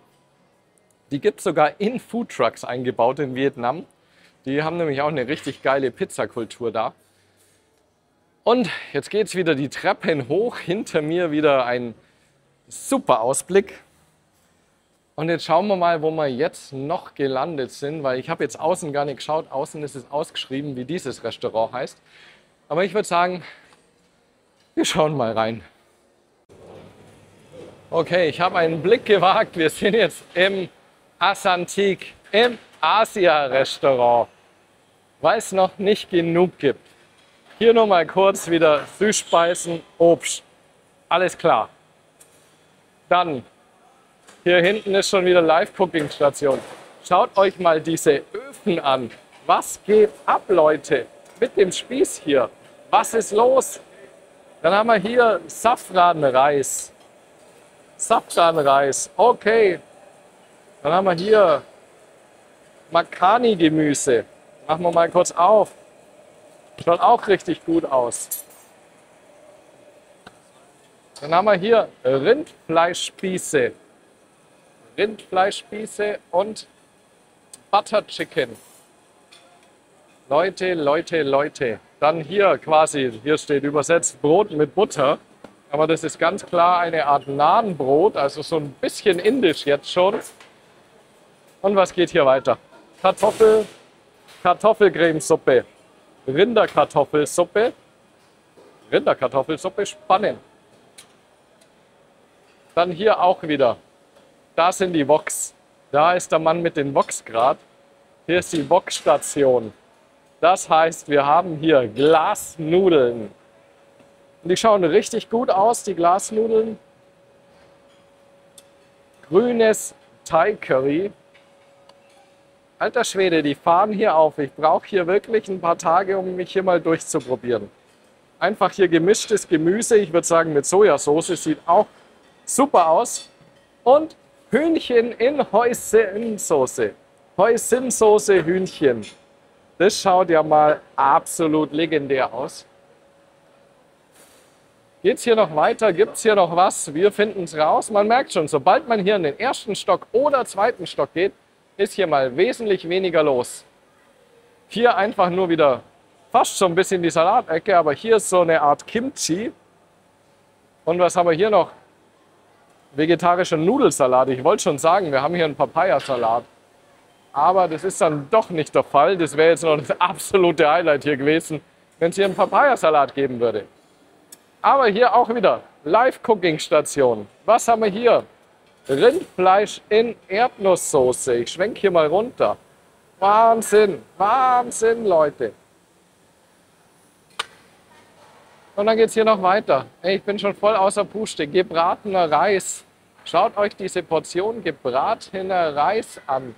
Die gibt es sogar in Foodtrucks eingebaut in Vietnam. Die haben nämlich auch eine richtig geile Pizzakultur da. Und jetzt geht es wieder die Treppen hoch. Hinter mir wieder ein super Ausblick. Und jetzt schauen wir mal, wo wir jetzt noch gelandet sind, weil ich habe jetzt außen gar nicht geschaut. Außen ist es ausgeschrieben, wie dieses Restaurant heißt. Aber ich würde sagen, wir schauen mal rein. Okay, ich habe einen Blick gewagt. Wir sind jetzt im Asantik, im Asia-Restaurant, weil es noch nicht genug gibt. Hier nur mal kurz wieder Süßspeisen, Obst. Alles klar. Dann, hier hinten ist schon wieder Live-Cooking-Station. Schaut euch mal diese Öfen an. Was geht ab, Leute? Mit dem Spieß hier. Was ist los? Dann haben wir hier Safranreis. Safranreis, okay. Dann haben wir hier Makani-Gemüse. Machen wir mal kurz auf. Schaut auch richtig gut aus. Dann haben wir hier Rindfleischspieße. Rindfleischspieße und Butter Chicken. Leute, Leute, Leute. Dann hier quasi, hier steht übersetzt Brot mit Butter. Aber das ist ganz klar eine Art Nahenbrot, also so ein bisschen indisch jetzt schon. Und was geht hier weiter? Kartoffelcremesuppe, Rinderkartoffelsuppe. Rinderkartoffelsuppe, spannend. Dann hier auch wieder. Da sind die Woks. Da ist der Mann mit den Woks gerade. Hier ist die Wok-Station. Das heißt, wir haben hier Glasnudeln. Und die schauen richtig gut aus, die Glasnudeln. Grünes Thai-Curry. Alter Schwede, die fahren hier auf. Ich brauche hier wirklich ein paar Tage, um mich hier mal durchzuprobieren. Einfach hier gemischtes Gemüse. Ich würde sagen mit Sojasauce. Sieht auch super aus. Und Hühnchen in Hoisinsoße. Hoisinsoße Hühnchen. Das schaut ja mal absolut legendär aus. Geht es hier noch weiter? Gibt es hier noch was? Wir finden es raus. Man merkt schon, sobald man hier in den ersten Stock oder zweiten Stock geht, ist hier mal wesentlich weniger los. Hier einfach nur wieder fast so ein bisschen die Salatecke, aber hier ist so eine Art Kimchi. Und was haben wir hier noch? Vegetarischer Nudelsalat. Ich wollte schon sagen, wir haben hier einen Papayasalat. Aber das ist dann doch nicht der Fall. Das wäre jetzt noch das absolute Highlight hier gewesen, wenn es hier einen Papayasalat geben würde. Aber hier auch wieder Live-Cooking-Station. Was haben wir hier? Rindfleisch in Erdnusssoße. Ich schwenke hier mal runter. Wahnsinn, Wahnsinn, Leute. Und dann geht es hier noch weiter. Hey, ich bin schon voll außer Puste. Gebratener Reis. Schaut euch diese Portion gebratener Reis an.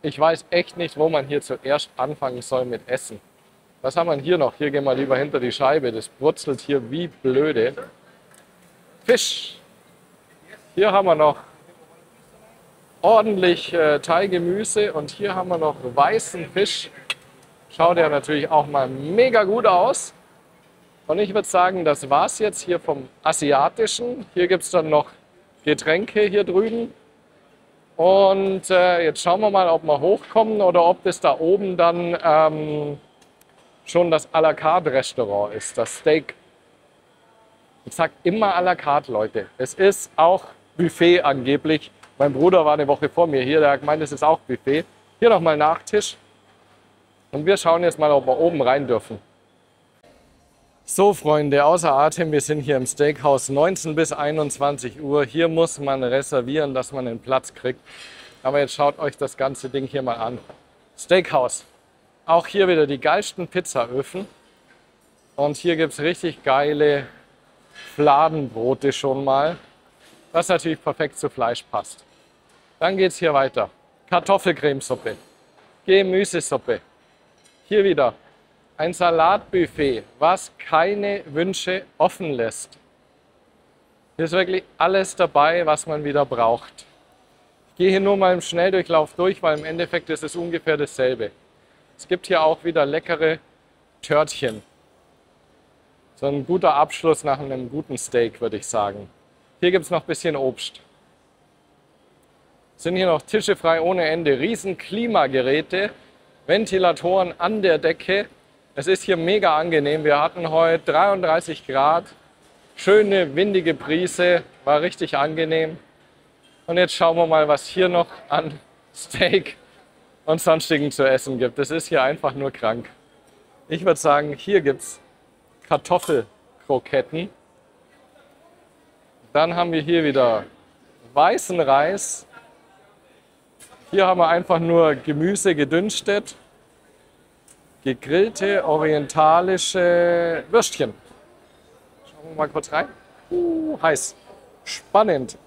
Ich weiß echt nicht, wo man hier zuerst anfangen soll mit Essen. Was haben wir hier noch? Hier gehen wir lieber hinter die Scheibe. Das brutzelt hier wie blöde. Fisch. Hier haben wir noch ordentlich Thai-Gemüse und hier haben wir noch weißen Fisch. Schaut ja natürlich auch mal mega gut aus. Und ich würde sagen, das war es jetzt hier vom Asiatischen. Hier gibt es dann noch Getränke hier drüben. Und jetzt schauen wir mal, ob wir hochkommen oder ob das da oben dann schon das à la carte Restaurant ist, das Steak. Ich sage immer à la carte, Leute. Es ist auch Buffet angeblich. Mein Bruder war eine Woche vor mir hier, der hat gemeint, es ist auch Buffet. Hier nochmal Nachtisch. Und wir schauen jetzt mal, ob wir oben rein dürfen. So, Freunde, außer Atem, wir sind hier im Steakhouse 19 bis 21 Uhr. Hier muss man reservieren, dass man einen Platz kriegt. Aber jetzt schaut euch das ganze Ding hier mal an. Steakhouse. Auch hier wieder die geilsten Pizzaöfen. Und hier gibt es richtig geile Fladenbrote schon mal, was natürlich perfekt zu Fleisch passt. Dann geht es hier weiter. Kartoffelcremesuppe, Gemüsesuppe. Hier wieder ein Salatbuffet, was keine Wünsche offen lässt. Hier ist wirklich alles dabei, was man wieder braucht. Ich gehe hier nur mal im Schnelldurchlauf durch, weil im Endeffekt ist es ungefähr dasselbe. Es gibt hier auch wieder leckere Törtchen. So ein guter Abschluss nach einem guten Steak, würde ich sagen. Hier gibt es noch ein bisschen Obst. Sind hier noch Tische frei ohne Ende, riesen Klimageräte, Ventilatoren an der Decke. Es ist hier mega angenehm. Wir hatten heute 33 Grad, schöne windige Brise, war richtig angenehm. Und jetzt schauen wir mal, was hier noch an Steak und sonstigen zu essen gibt. Das ist hier einfach nur krank. Ich würde sagen, hier gibt es Kartoffelkroketten. Dann haben wir hier wieder weißen Reis. Hier haben wir einfach nur Gemüse gedünstet. Gegrillte orientalische Würstchen. Schauen wir mal kurz rein. Heiß. Spannend.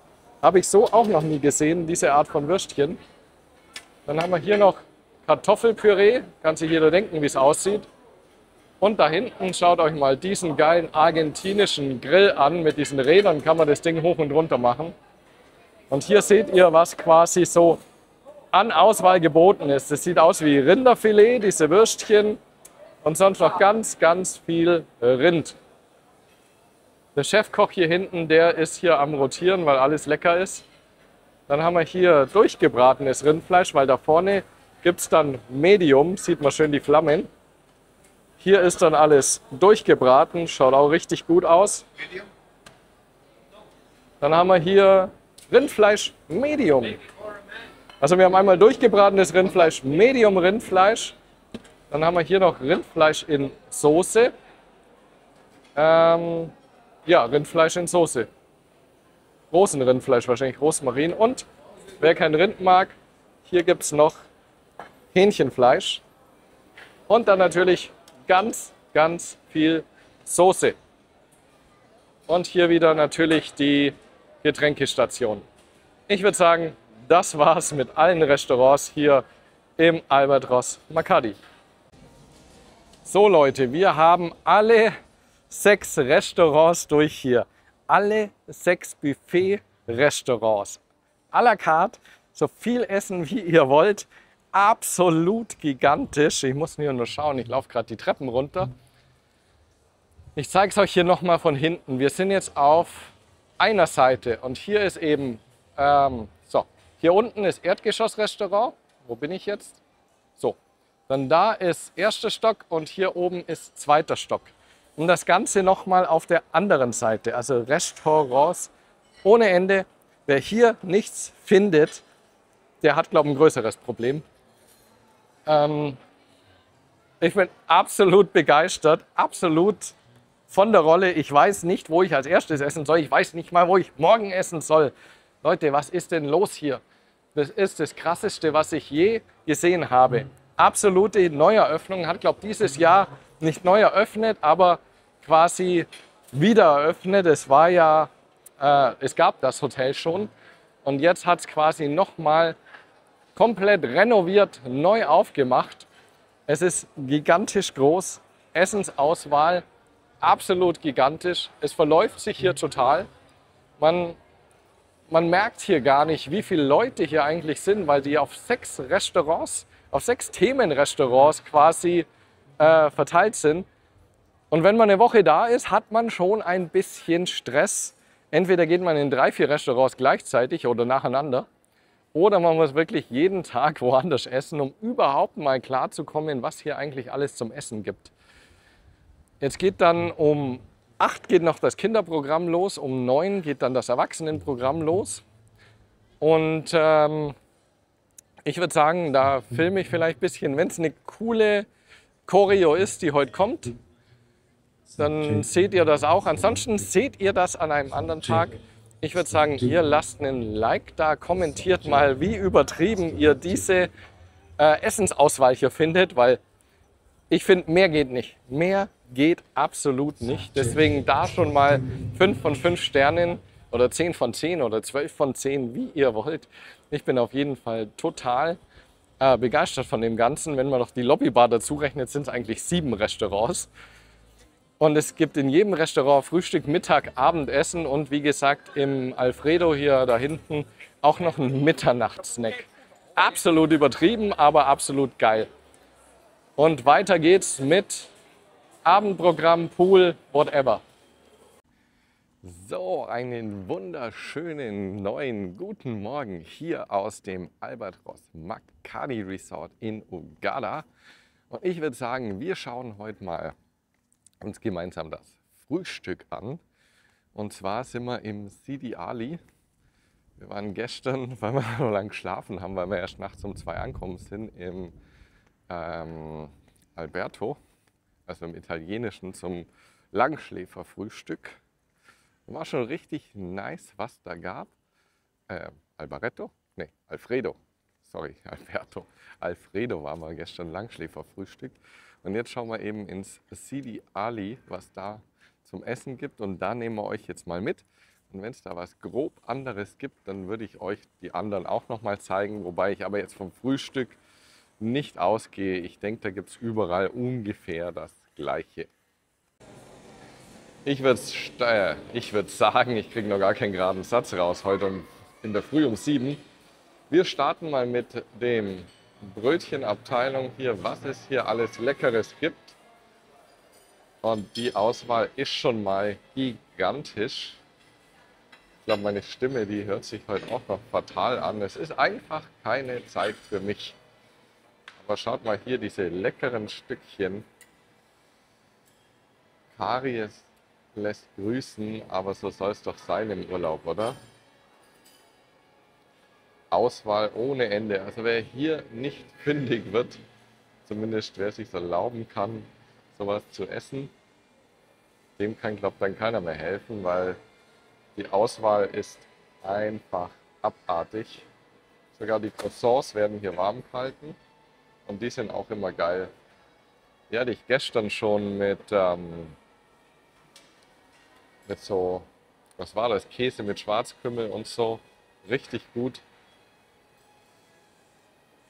Habe ich so auch noch nie gesehen, diese Art von Würstchen. Dann haben wir hier noch Kartoffelpüree. Kann sich jeder denken, wie es aussieht. Und da hinten schaut euch mal diesen geilen argentinischen Grill an. Mit diesen Rädern kann man das Ding hoch und runter machen. Und hier seht ihr, was quasi so an Auswahl geboten ist. Das sieht aus wie Rinderfilet, diese Würstchen und sonst noch ganz, ganz viel Rind. Der Chefkoch hier hinten, der ist hier am Rotieren, weil alles lecker ist. Dann haben wir hier durchgebratenes Rindfleisch, weil da vorne gibt es dann Medium, sieht man schön die Flammen. Hier ist dann alles durchgebraten, schaut auch richtig gut aus. Dann haben wir hier Rindfleisch Medium. Also wir haben einmal durchgebratenes Rindfleisch, Medium Rindfleisch. Dann haben wir hier noch Rindfleisch in Soße. Ja, Rindfleisch in Soße. Großen Rindfleisch, wahrscheinlich Rosmarin. Und wer kein Rind mag, hier gibt es noch Hähnchenfleisch. Und dann natürlich ganz, ganz viel Soße. Und hier wieder natürlich die Getränkestation. Ich würde sagen, das war's mit allen Restaurants hier im Albatros Makadi. So Leute, wir haben alle 6 Restaurants durch hier. Alle 6 Buffet-Restaurants. À la carte, so viel essen wie ihr wollt. Absolut gigantisch. Ich muss nur schauen, ich laufe gerade die Treppen runter. Ich zeige es euch hier nochmal von hinten. Wir sind jetzt auf einer Seite und hier ist eben, hier unten ist Erdgeschossrestaurant. Wo bin ich jetzt? So, dann da ist erster Stock und hier oben ist zweiter Stock. Und das Ganze nochmal auf der anderen Seite, also Restaurants ohne Ende. Wer hier nichts findet, der hat, glaube ich, ein größeres Problem. Ich bin absolut begeistert, absolut von der Rolle. Ich weiß nicht, wo ich als erstes essen soll. Ich weiß nicht mal, wo ich morgen essen soll. Leute, was ist denn los hier? Das ist das Krasseste, was ich je gesehen habe. Absolute Neueröffnung. Hat, glaube ich, dieses Jahr nicht neu eröffnet, aber quasi wieder eröffnet. Es war ja, es gab das Hotel schon und jetzt hat es quasi nochmal komplett renoviert, neu aufgemacht. Es ist gigantisch groß, Essensauswahl absolut gigantisch. Es verläuft sich hier total. Man merkt hier gar nicht, wie viele Leute hier eigentlich sind, weil die auf 6 Restaurants, auf 6 Themenrestaurants quasi verteilt sind. Und wenn man eine Woche da ist, hat man schon ein bisschen Stress. Entweder geht man in 3, 4 Restaurants gleichzeitig oder nacheinander. Oder man muss wirklich jeden Tag woanders essen, um überhaupt mal klarzukommen, was hier eigentlich alles zum Essen gibt. Jetzt geht dann um 8 geht noch das Kinderprogramm los, um 9 geht dann das Erwachsenenprogramm los. Und ich würde sagen, da filme ich vielleicht ein bisschen, wenn es eine coole Choreo ist, die heute kommt, dann seht ihr das auch. Ansonsten seht ihr das an einem anderen Tag. Ich würde sagen, ihr lasst einen Like da, kommentiert mal, wie übertrieben ihr diese Essensauswahl hier findet, weil ich finde, mehr geht nicht. Mehr geht absolut nicht. Deswegen da schon mal 5 von 5 Sternen oder 10 von 10 oder 12 von 10, wie ihr wollt. Ich bin auf jeden Fall total begeistert von dem Ganzen. Wenn man noch die Lobbybar dazu rechnet, sind es eigentlich 7 Restaurants. Und es gibt in jedem Restaurant Frühstück, Mittag, Abendessen und wie gesagt im Alfredo hier da hinten auch noch einen Mitternachtssnack. Absolut übertrieben, aber absolut geil. Und weiter geht's mit Abendprogramm, Pool, whatever. So, einen wunderschönen neuen guten Morgen hier aus dem Albatros Makadi Resort in Uganda. Und ich würde sagen, wir schauen heute mal uns gemeinsam das Frühstück an. Und zwar sind wir im Sidi Ali. Wir waren gestern, weil wir so lange geschlafen haben, weil wir erst nachts um 2 angekommen sind, im Alberto, also im Italienischen, zum Langschläferfrühstück. War schon richtig nice, was da gab. Albaretto? Ne, Alfredo. Sorry, Alberto. Alfredo waren wir gestern Langschläferfrühstück. Und jetzt schauen wir eben ins Sidi Ali, was da zum Essen gibt. Und da nehmen wir euch jetzt mal mit. Und wenn es da was grob anderes gibt, dann würde ich euch die anderen auch noch mal zeigen. Wobei ich aber jetzt vom Frühstück nicht ausgehe. Ich denke, da gibt es überall ungefähr das Gleiche. Ich würde sagen, ich kriege noch gar keinen geraden Satz raus heute in der Früh um 7. Wir starten mal mit dem Brötchenabteilung hier, was es hier alles Leckeres gibt. Und die Auswahl ist schon mal gigantisch. Ich glaube, meine Stimme, die hört sich heute auch noch fatal an. Es ist einfach keine Zeit für mich. Aber schaut mal hier, diese leckeren Stückchen. Karies lässt grüßen, aber so soll es doch sein im Urlaub, oder? Auswahl ohne Ende. Also wer hier nicht fündig wird, zumindest wer sich erlauben kann, sowas zu essen, dem kann, glaube ich, dann keiner mehr helfen, weil die Auswahl ist einfach abartig. Sogar die Croissants werden hier warm gehalten und die sind auch immer geil. Die hatte ich gestern schon mit so, was war das, Käse mit Schwarzkümmel und so, richtig gut.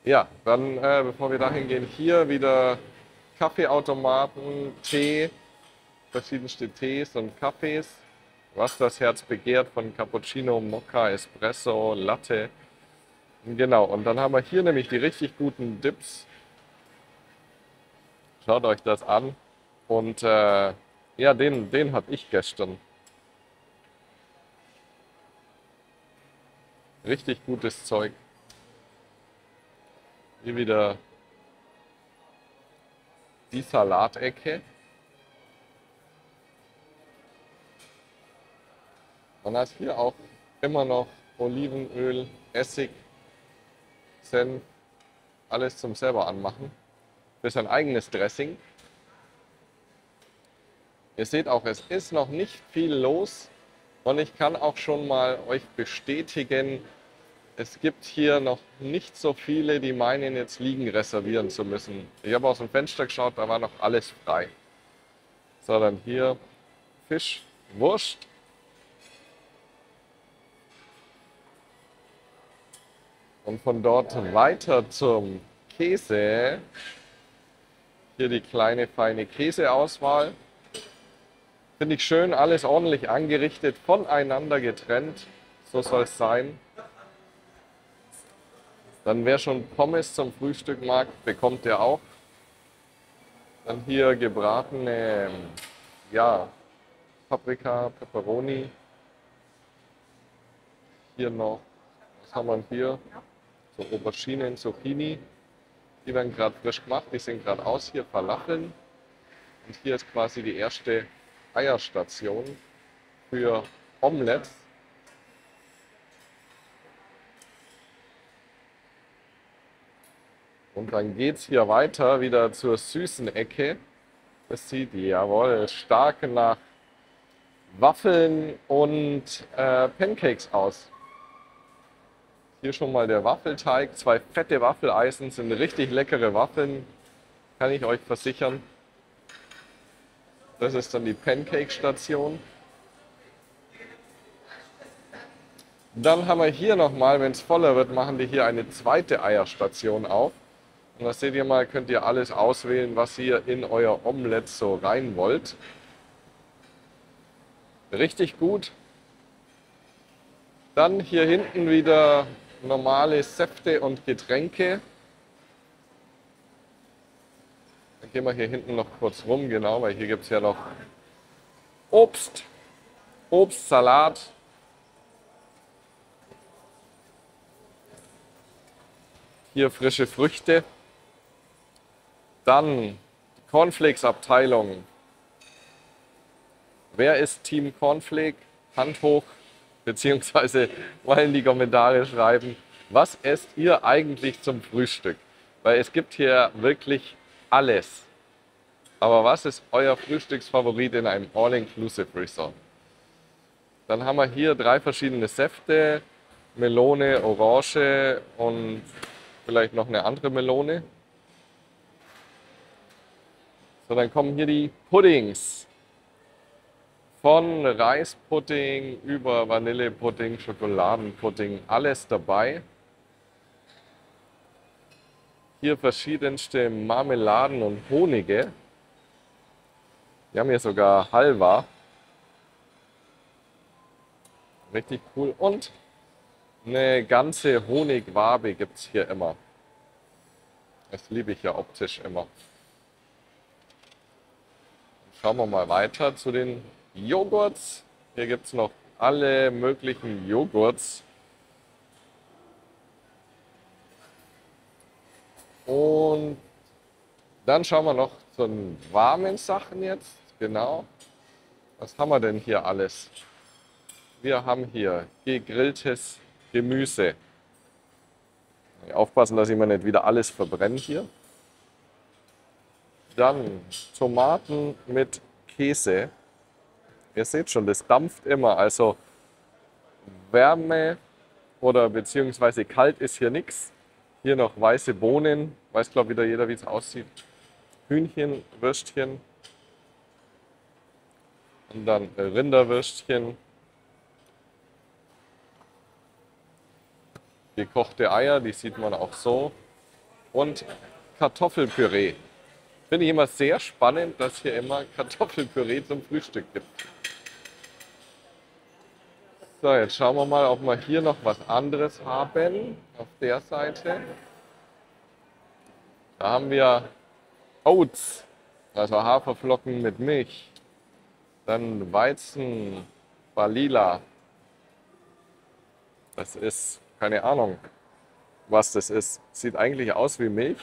Ja, dann bevor wir dahin gehen, hier wieder Kaffeeautomaten, Tee, verschiedenste Tees und Kaffees, was das Herz begehrt, von Cappuccino, Mokka, Espresso, Latte. Genau, und dann haben wir hier nämlich die richtig guten Dips. Schaut euch das an. Und ja, den hatte ich gestern. Richtig gutes Zeug. Hier wieder die Salatecke. Man hat hier auch immer noch Olivenöl, Essig, Senf, alles zum selber anmachen. Für sein eigenes Dressing. Ihr seht auch, es ist noch nicht viel los. Und ich kann auch schon mal euch bestätigen, es gibt hier noch nicht so viele, die meinen, jetzt Liegen reservieren zu müssen. Ich habe aus dem Fenster geschaut, da war noch alles frei. So, dann hier Fisch, Wurst. Und von dort weiter zum Käse. Hier die kleine, feine Käseauswahl. Finde ich schön, alles ordentlich angerichtet, voneinander getrennt. So soll es sein. Dann wer schon Pommes zum Frühstück mag, bekommt der auch. Dann hier gebratene, ja, Paprika, Peperoni. Hier noch, was haben wir hier? So Auberginen, Zucchini. Die werden gerade frisch gemacht, die sind gerade aus. Hier Falafeln. Und hier ist quasi die erste Eierstation für Omelettes. Und dann geht es hier weiter wieder zur süßen Ecke. Das sieht, jawohl, stark nach Waffeln und Pancakes aus. Hier schon mal der Waffelteig. 2 fette Waffeleisen sind richtig leckere Waffeln, kann ich euch versichern. Das ist dann die Pancake-Station. Dann haben wir hier nochmal, wenn es voller wird, machen die hier eine zweite Eierstation auf. Und da seht ihr mal, könnt ihr alles auswählen, was ihr in euer Omelett so rein wollt. Richtig gut. Dann hier hinten wieder normale Säfte und Getränke. Dann gehen wir hier hinten noch kurz rum, genau, weil hier gibt es ja noch Obst, Salat. Hier frische Früchte. Dann die Cornflakes-Abteilung. Wer ist Team Cornflake? Hand hoch, beziehungsweise mal in die Kommentare schreiben, was esst ihr eigentlich zum Frühstück? Weil es gibt hier wirklich alles. Aber was ist euer Frühstücksfavorit in einem All-Inclusive Resort? Dann haben wir hier 3 verschiedene Säfte, Melone, Orange und vielleicht noch eine andere Melone. So, dann kommen hier die Puddings. Von Reispudding über Vanillepudding, Schokoladenpudding, alles dabei. Hier verschiedenste Marmeladen und Honige. Wir haben hier sogar Halva. Richtig cool. Und eine ganze Honigwabe gibt es hier immer. Das liebe ich ja optisch immer. Schauen wir mal weiter zu den Joghurts. Hier gibt es noch alle möglichen Joghurts. Und dann schauen wir noch zu den warmen Sachen jetzt. Genau. Was haben wir denn hier alles? Wir haben hier gegrilltes Gemüse. Aufpassen, dass ich mir nicht wieder alles verbrenne hier. Dann Tomaten mit Käse. Ihr seht schon, das dampft immer. Also Wärme oder beziehungsweise kalt ist hier nichts. Hier noch weiße Bohnen. Weiß, glaube ich, wieder jeder, wie es aussieht. Hühnchen, Würstchen. Und dann Rinderwürstchen. Gekochte Eier, die sieht man auch so. Und Kartoffelpüree. Finde ich immer sehr spannend, dass hier immer Kartoffelpüree zum Frühstück gibt. So, jetzt schauen wir mal, ob wir hier noch was anderes haben. Auf der Seite. Da haben wir Oats, also Haferflocken mit Milch. Dann Weizen, Balila. Das ist, keine Ahnung, was das ist. Sieht eigentlich aus wie Milch.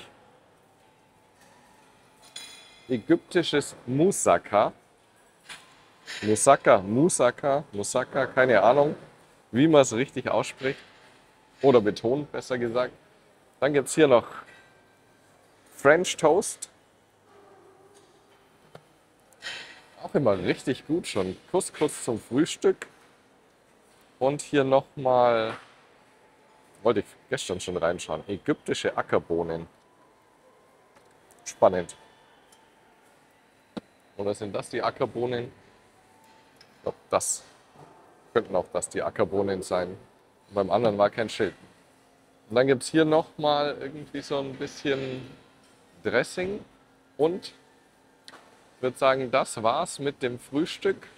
Ägyptisches Moussaka. Moussaka, keine Ahnung, wie man es richtig ausspricht. Oder betont, besser gesagt. Dann gibt es hier noch French Toast. Auch immer richtig gut schon. Couscous zum Frühstück. Und hier nochmal, wollte ich gestern schon reinschauen, ägyptische Ackerbohnen. Spannend. Oder sind das die Ackerbohnen? Ich glaube, das könnten auch das die Ackerbohnen sein. Und beim anderen war kein Schild. Und dann gibt es hier nochmal irgendwie so ein bisschen Dressing. Und ich würde sagen, das war's mit dem Frühstück.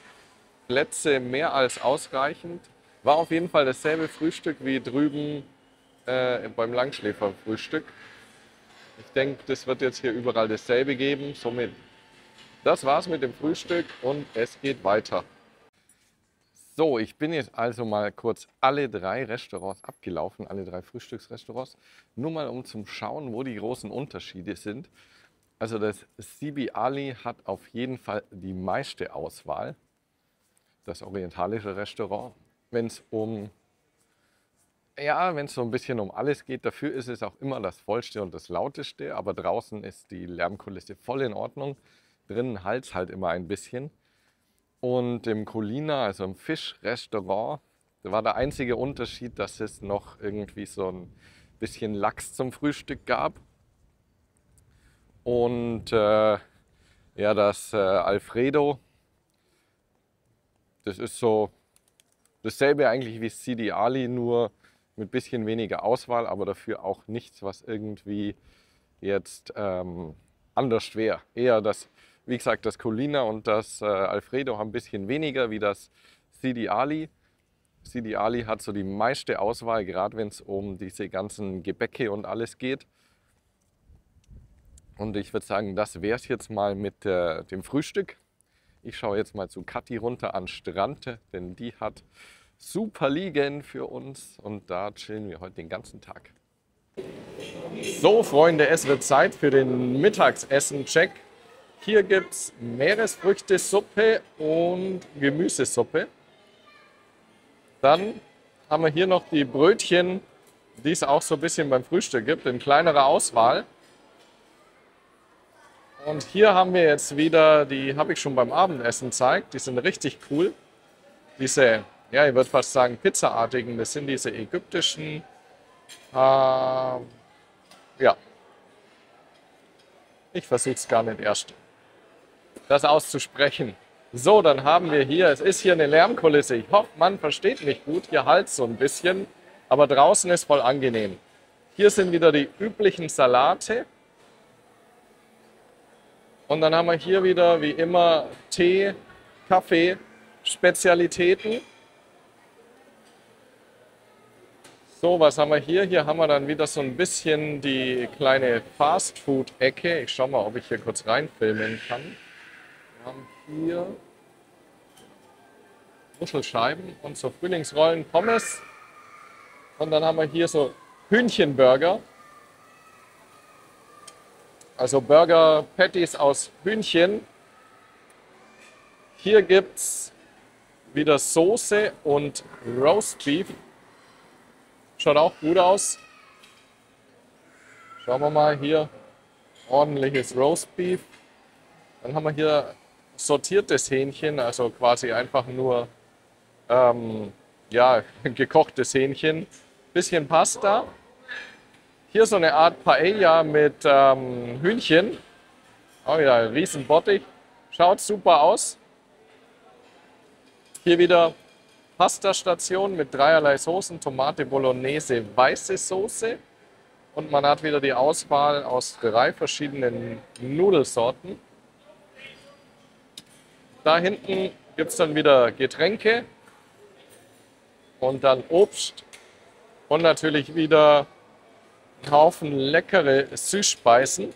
Plätze mehr als ausreichend. War auf jeden Fall dasselbe Frühstück wie drüben beim Langschläferfrühstück. Ich denke, das wird jetzt hier überall dasselbe geben. Somit, das war's mit dem Frühstück und es geht weiter. So, ich bin jetzt also mal kurz alle 3 Restaurants abgelaufen, alle 3 Frühstücksrestaurants, nur mal um zu schauen, wo die großen Unterschiede sind. Also das Sidi Ali hat auf jeden Fall die meiste Auswahl, das orientalische Restaurant. Wenn es so ein bisschen um alles geht, dafür ist es auch immer das vollste und das lauteste, aber draußen ist die Lärmkulisse voll in Ordnung, drinnen halt's halt immer ein bisschen. Und im Colina, also im Fischrestaurant, da war der einzige Unterschied, dass es noch irgendwie so ein bisschen Lachs zum Frühstück gab. Und das Alfredo, das ist so dasselbe eigentlich wie Sidi Ali, nur mit ein bisschen weniger Auswahl, aber dafür auch nichts, was irgendwie jetzt anders wäre. Eher das, wie gesagt, das Colina und das Alfredo haben ein bisschen weniger wie das Sidi Ali. Sidi Ali hat so die meiste Auswahl, gerade wenn es um diese ganzen Gebäcke und alles geht. Und ich würde sagen, das wäre es jetzt mal mit dem Frühstück. Ich schaue jetzt mal zu Kathi runter an den Strand, denn die hat super Liegen für uns und da chillen wir heute den ganzen Tag. So Freunde, es wird Zeit für den Mittagsessen-Check. Hier gibt es Meeresfrüchtesuppe und Gemüsesuppe. Dann haben wir hier noch die Brötchen, die es auch so ein bisschen beim Frühstück gibt, in kleinerer Auswahl. Und hier haben wir jetzt wieder, die habe ich schon beim Abendessen gezeigt, die sind richtig cool. Diese, ja, ich würde fast sagen pizzaartigen, das sind diese ägyptischen, ja, ich versuche es gar nicht erst, das auszusprechen. So, dann haben wir hier, es ist hier eine Lärmkulisse. Ich hoffe, man versteht mich gut, hier halt so ein bisschen, aber draußen ist voll angenehm. Hier sind wieder die üblichen Salate. Und dann haben wir hier wieder, wie immer, Tee, Kaffee, Spezialitäten. So, was haben wir hier? Hier haben wir dann wieder so ein bisschen die kleine Fast-Food-Ecke. Ich schaue mal, ob ich hier kurz reinfilmen kann. Wir haben hier Muschelscheiben und so Frühlingsrollen, Pommes. Und dann haben wir hier so Hühnchenburger. Also Burger Patties aus Hühnchen. Hier gibt es wieder Soße und Roastbeef. Schaut auch gut aus. Schauen wir mal hier. Ordentliches Roastbeef. Dann haben wir hier sortiertes Hähnchen, also quasi einfach nur ja, gekochtes Hähnchen. Bisschen Pasta. Hier so eine Art Paella mit Hühnchen. Auch wieder ein riesen Bottich. Schaut super aus. Hier wieder Pastastation mit dreierlei Soßen. Tomate, Bolognese, weiße Soße. Und man hat wieder die Auswahl aus 3 verschiedenen Nudelsorten. Da hinten gibt es dann wieder Getränke. Und dann Obst. Und natürlich wieder einen Haufen leckere Süßspeisen.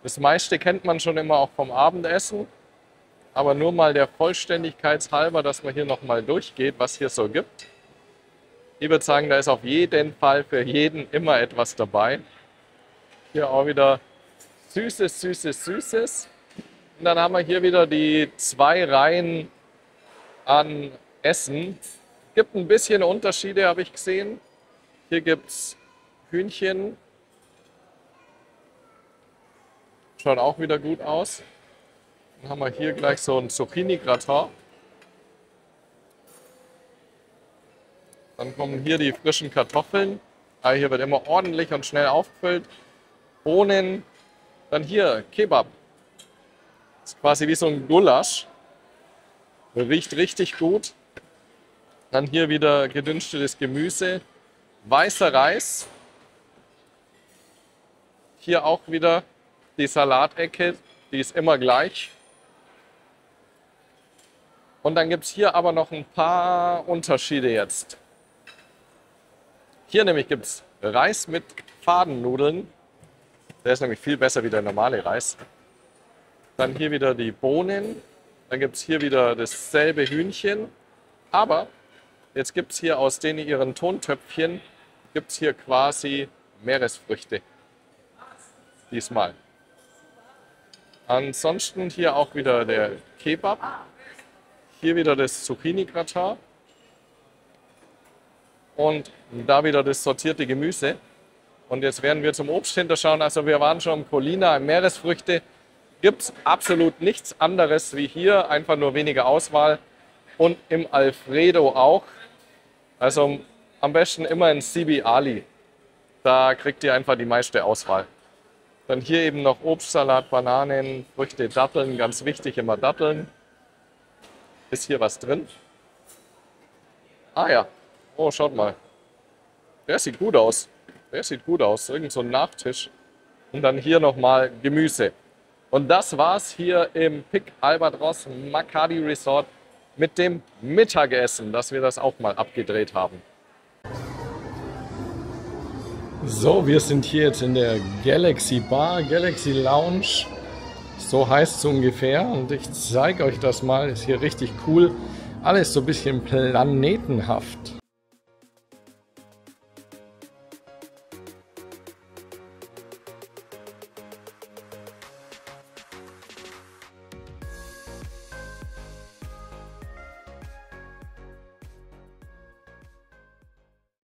Das meiste kennt man schon immer auch vom Abendessen. Aber nur mal der Vollständigkeit halber, dass man hier nochmal durchgeht, was hier so gibt. Ich würde sagen, da ist auf jeden Fall für jeden immer etwas dabei. Hier auch wieder Süßes, Süßes, Süßes. Und dann haben wir hier wieder die 2 Reihen an Essen. Gibt ein bisschen Unterschiede, habe ich gesehen. Hier gibt es Hühnchen. Schaut auch wieder gut aus. Dann haben wir hier gleich so ein Zucchini-Gratin. Dann kommen hier die frischen Kartoffeln. Hier wird immer ordentlich und schnell aufgefüllt. Bohnen. Dann hier Kebab. Das ist quasi wie so ein Gulasch. Riecht richtig gut. Dann hier wieder gedünstetes Gemüse. Weißer Reis. Hier auch wieder die Salatecke. Die ist immer gleich. Und dann gibt es hier aber noch ein paar Unterschiede jetzt. Hier nämlich gibt es Reis mit Fadennudeln. Der ist nämlich viel besser wie der normale Reis. Dann hier wieder die Bohnen. Dann gibt es hier wieder dasselbe Hühnchen. Aber jetzt gibt es hier aus denen ihren Tontöpfchen, gibt es hier quasi Meeresfrüchte. Diesmal. Ansonsten hier auch wieder der Kebab. Hier wieder das Zucchini-Gratin. Und da wieder das sortierte Gemüse. Und jetzt werden wir zum Obst hinterschauen. Also wir waren schon im Colina, im Meeresfrüchte. Gibt es absolut nichts anderes wie hier. Einfach nur weniger Auswahl. Und im Alfredo auch. Also am besten immer in Sibi Ali. Da kriegt ihr einfach die meiste Auswahl. Dann hier eben noch Obstsalat, Bananen, Früchte, Datteln. Ganz wichtig, immer Datteln. Ist hier was drin? Ah ja. Oh, schaut mal. Der sieht gut aus. Der sieht gut aus. Irgend so ein Nachtisch. Und dann hier nochmal Gemüse. Und das war's hier im Pic Albatros Makadi Resort mit dem Mittagessen, dass wir das auch mal abgedreht haben. So, wir sind hier jetzt in der Galaxy Bar, Galaxy Lounge. So heißt es ungefähr. Und ich zeige euch das mal. Ist hier richtig cool. Alles so ein bisschen planetenhaft.